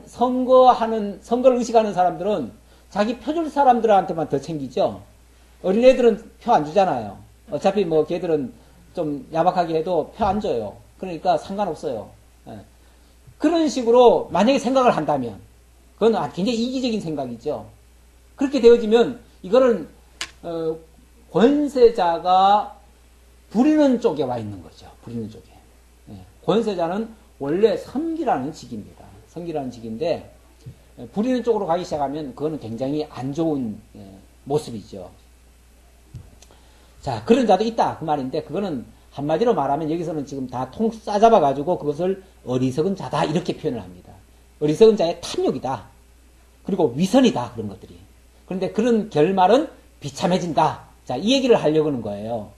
의식하는 사람들은 자기 표줄 사람들한테만 더 챙기죠. 어린애들은 표 안 주잖아요. 어차피 뭐 걔들은 좀 야박하게 해도 표 안 줘요. 그러니까 상관없어요. 그런 식으로 만약에 생각을 한다면 그건 굉장히 이기적인 생각이죠. 그렇게 되어지면 이거는 권세자가 부리는 쪽에 와 있는 거죠. 부리는 쪽에. 권세자는 원래 섬기라는 직입니다. 섬기라는 직인데 부리는 쪽으로 가기 시작하면 그거는 굉장히 안 좋은 모습이죠. 자, 그런 자도 있다 그 말인데 그거는 한마디로 말하면 여기서는 지금 다 통 싸잡아 가지고 그것을 어리석은 자다 이렇게 표현을 합니다. 어리석은 자의 탐욕이다. 그리고 위선이다 그런 것들이. 그런데 그런 결말은 비참해진다. 자, 이 얘기를 하려고 하는 거예요.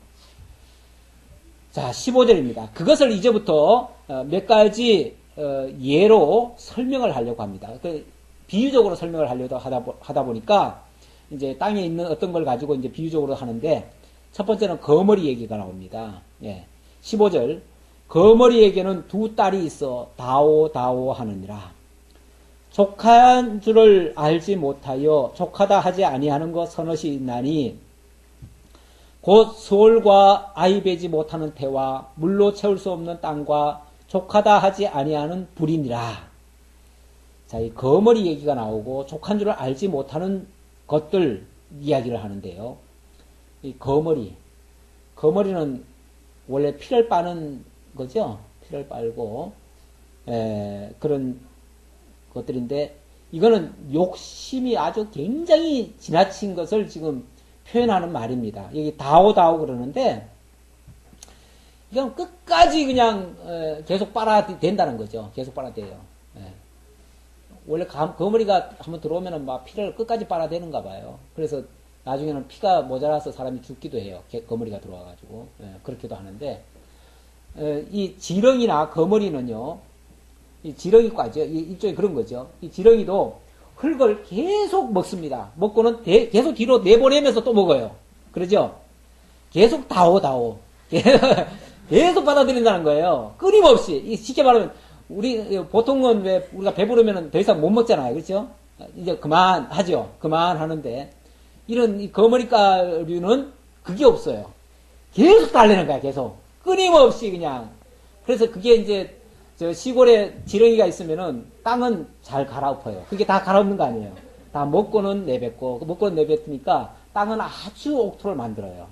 자, 15절입니다. 그것을 이제부터 몇 가지 예로 설명을 하려고 합니다. 비유적으로 설명을 하려고 하다 보니까 이제 땅에 있는 어떤 걸 가지고 이제 비유적으로 하는데 첫 번째는 거머리 얘기가 나옵니다. 15절 거머리에게는 두 딸이 있어 다오 하느니라. 족한 줄을 알지 못하여 족하다 하지 아니하는 것 서너시 있나니 곧 수월과 아이 베지 못하는 태와 물로 채울 수 없는 땅과 족하다 하지 아니하는 불이니라. 자, 이 거머리 얘기가 나오고 족한 줄을 알지 못하는 것들 이야기를 하는데요. 이 거머리는 원래 피를 빠는 거죠. 피를 빨고 그런 것들인데 이거는 욕심이 아주 굉장히 지나친 것을 지금 표현하는 말입니다. 여기 다오 그러는데 이건 끝까지 그냥 계속 빨아댄다는 거죠. 계속 빨아대요. 원래 거머리가 한번 들어오면은 막 피를 끝까지 빨아대는가 봐요. 그래서 나중에는 피가 모자라서 사람이 죽기도 해요. 거머리가 들어와가지고 그렇게도 하는데 이 지렁이나 거머리는요. 이 지렁이과죠. 일종의 그런 거죠. 이 지렁이도 흙을 계속 먹습니다. 먹고는 계속 뒤로 내보내면서 또 먹어요. 그러죠? 계속 다오. 계속 받아들인다는 거예요. 끊임없이. 쉽게 말하면, 보통은 왜 우리가 배부르면 더 이상 못 먹잖아요. 그렇죠? 이제 그만하죠. 그만하는데, 이런 이 거머리가류는 그게 없어요. 계속 달래는 거야, 계속. 끊임없이 그냥. 그래서 그게 이제, 저 시골에 지렁이가 있으면은 땅은 잘 갈아엎어요. 그게 다 갈아엎는 거 아니에요. 다 먹고는 내뱉고, 먹고는 내뱉으니까 땅은 아주 옥토를 만들어요.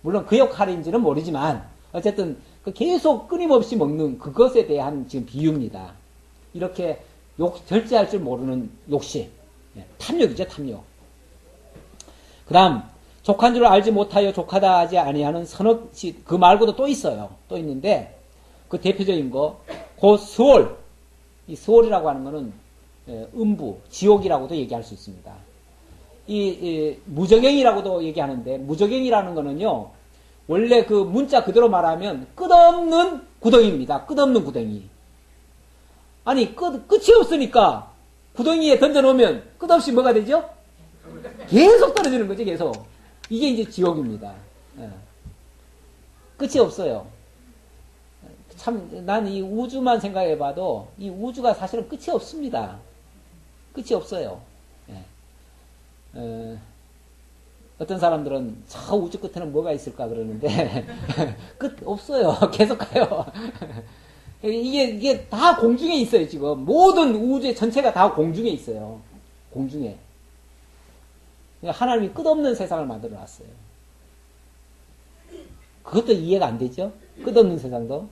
물론 그 역할인지는 모르지만, 어쨌든 계속 끊임없이 먹는 그것에 대한 지금 비유입니다. 이렇게 절제할 줄 모르는 욕심. 탐욕이죠, 탐욕. 그 다음, 족한 줄 알지 못하여 족하다 하지 아니하는 선악시, 그 말고도 또 있어요. 또 있는데, 그 대표적인 거, 곧 스월. 이 스월이라고 하는 거는 음부, 지옥이라고도 얘기할 수 있습니다. 이 무저갱이라고도 얘기하는데, 무저갱이라는 거는요, 원래 그 문자 그대로 말하면 끝없는 구덩이입니다. 끝없는 구덩이. 아니, 끝이 없으니까 구덩이에 던져놓으면 끝없이 뭐가 되죠? 계속 떨어지는 거지, 계속. 이게 이제 지옥입니다. 끝이 없어요. 참, 난 이 우주만 생각해봐도 이 우주가 사실은 끝이 없습니다. 끝이 없어요. 어떤 사람들은 저 우주 끝에는 뭐가 있을까 그러는데 끝 없어요. 계속 가요. 이게 다 공중에 있어요, 지금. 모든 우주의 전체가 다 공중에 있어요. 공중에. 하나님이 끝없는 세상을 만들어 놨어요. 그것도 이해가 안 되죠? 끝없는 세상도.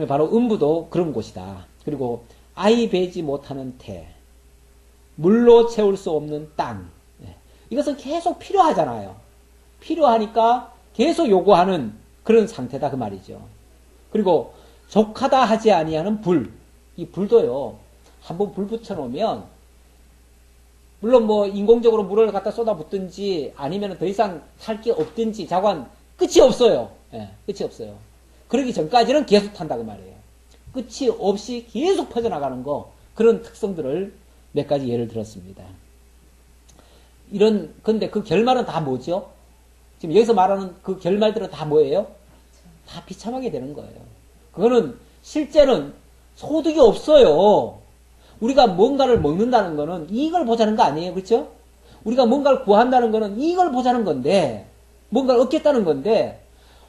바로 음부도 그런 곳이다. 그리고 아이 베지 못하는 태, 물로 채울 수 없는 땅. 이것은 계속 필요하잖아요. 필요하니까 계속 요구하는 그런 상태다 그 말이죠. 그리고 족하다 하지 아니하는 불. 이 불도요, 한번 불 붙여놓으면 물론 뭐 인공적으로 물을 갖다 쏟아붓든지 아니면 더 이상 살 게 없든지 자관 끝이 없어요. 끝이 없어요. 그러기 전까지는 계속 탄다고 말이에요. 끝이 없이 계속 퍼져나가는 거, 그런 특성들을 몇 가지 예를 들었습니다. 근데 그 결말은 다 뭐죠? 지금 여기서 말하는 그 결말들은 다 뭐예요? 다 비참하게 되는 거예요. 그거는 실제는 소득이 없어요. 우리가 뭔가를 먹는다는 거는 이익을 보자는 거 아니에요. 그렇죠? 우리가 뭔가를 구한다는 거는 이익을 보자는 건데, 뭔가를 얻겠다는 건데,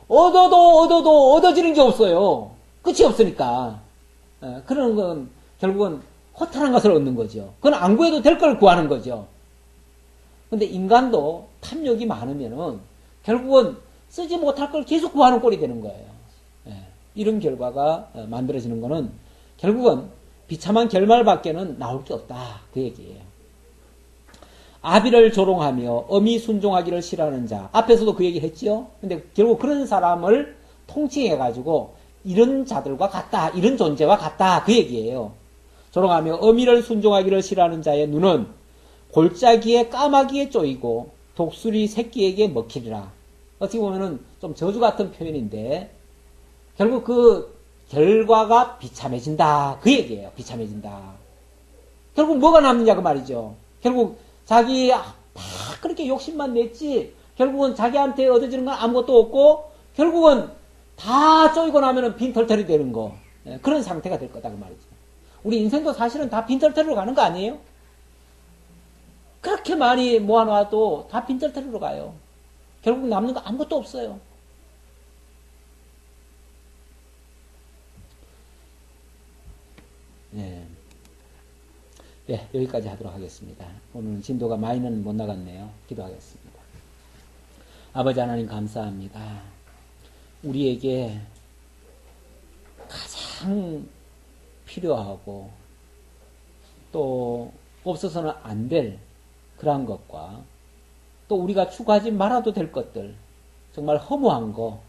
얻어도 얻어지는 게 없어요. 끝이 없으니까. 그런 건 결국은 허탈한 것을 얻는 거죠. 그건 안 구해도 될 걸 구하는 거죠. 근데 인간도 탐욕이 많으면은 결국은 쓰지 못할 걸 계속 구하는 꼴이 되는 거예요. 이런 결과가 만들어지는 거는 결국은 비참한 결말밖에는 나올 게 없다. 그 얘기예요. 아비를 조롱하며 엄히 순종하기를 싫어하는 자. 앞에서도 그 얘기 했지요. 근데 결국 그런 사람을 통칭해가지고 이런 자들과 같다. 이런 존재와 같다. 그 얘기예요. 조롱하며 엄히를 순종하기를 싫어하는 자의 눈은 골짜기에 까마귀에 쪼이고 독수리 새끼에게 먹히리라. 어떻게 보면은 좀 저주 같은 표현인데 결국 그 결과가 비참해진다. 그 얘기예요. 비참해진다. 결국 뭐가 남느냐 그 말이죠. 결국 자기 다 그렇게 욕심만 냈지 결국은 자기한테 얻어지는 건 아무것도 없고 결국은 다 쪼이고 나면은 빈털털이 되는 거. 그런 상태가 될 거다 그 말이죠. 우리 인생도 사실은 다 빈털터리로 가는 거 아니에요? 그렇게 많이 모아놔도 다 빈털터리로 가요. 결국 남는 거 아무것도 없어요. 네. 네, 여기까지 하도록 하겠습니다. 오늘 진도가 많이는 못 나갔네요. 기도하겠습니다. 아버지 하나님 감사합니다. 우리에게 가장 필요하고 또 없어서는 안 될 그러한 것과 또 우리가 추구하지 말아도 될 것들, 정말 허무한 거,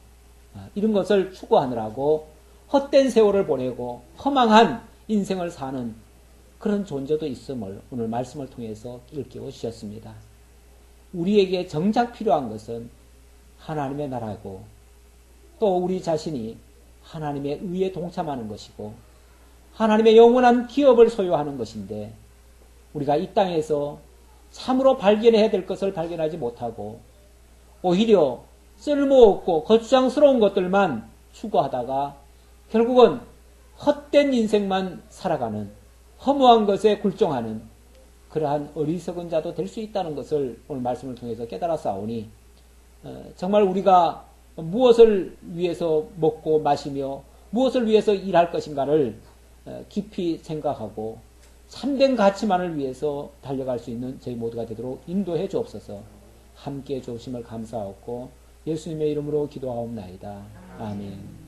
이런 것을 추구하느라고 헛된 세월을 보내고 허망한 인생을 사는 그런 존재도 있음을 오늘 말씀을 통해서 일깨워 주셨습니다. 우리에게 정작 필요한 것은 하나님의 나라고 또 우리 자신이 하나님의 의에 동참하는 것이고 하나님의 영원한 기업을 소유하는 것인데 우리가 이 땅에서 참으로 발견해야 될 것을 발견하지 못하고 오히려 쓸모없고 거추장스러운 것들만 추구하다가 결국은 헛된 인생만 살아가는 허무한 것에 굴종하는 그러한 어리석은 자도 될 수 있다는 것을 오늘 말씀을 통해서 깨달았사오니 정말 우리가 무엇을 위해서 먹고 마시며 무엇을 위해서 일할 것인가를 깊이 생각하고 참된 가치만을 위해서 달려갈 수 있는 저희 모두가 되도록 인도해 주옵소서. 함께해 주심을 감사하고 예수님의 이름으로 기도하옵나이다. 아멘.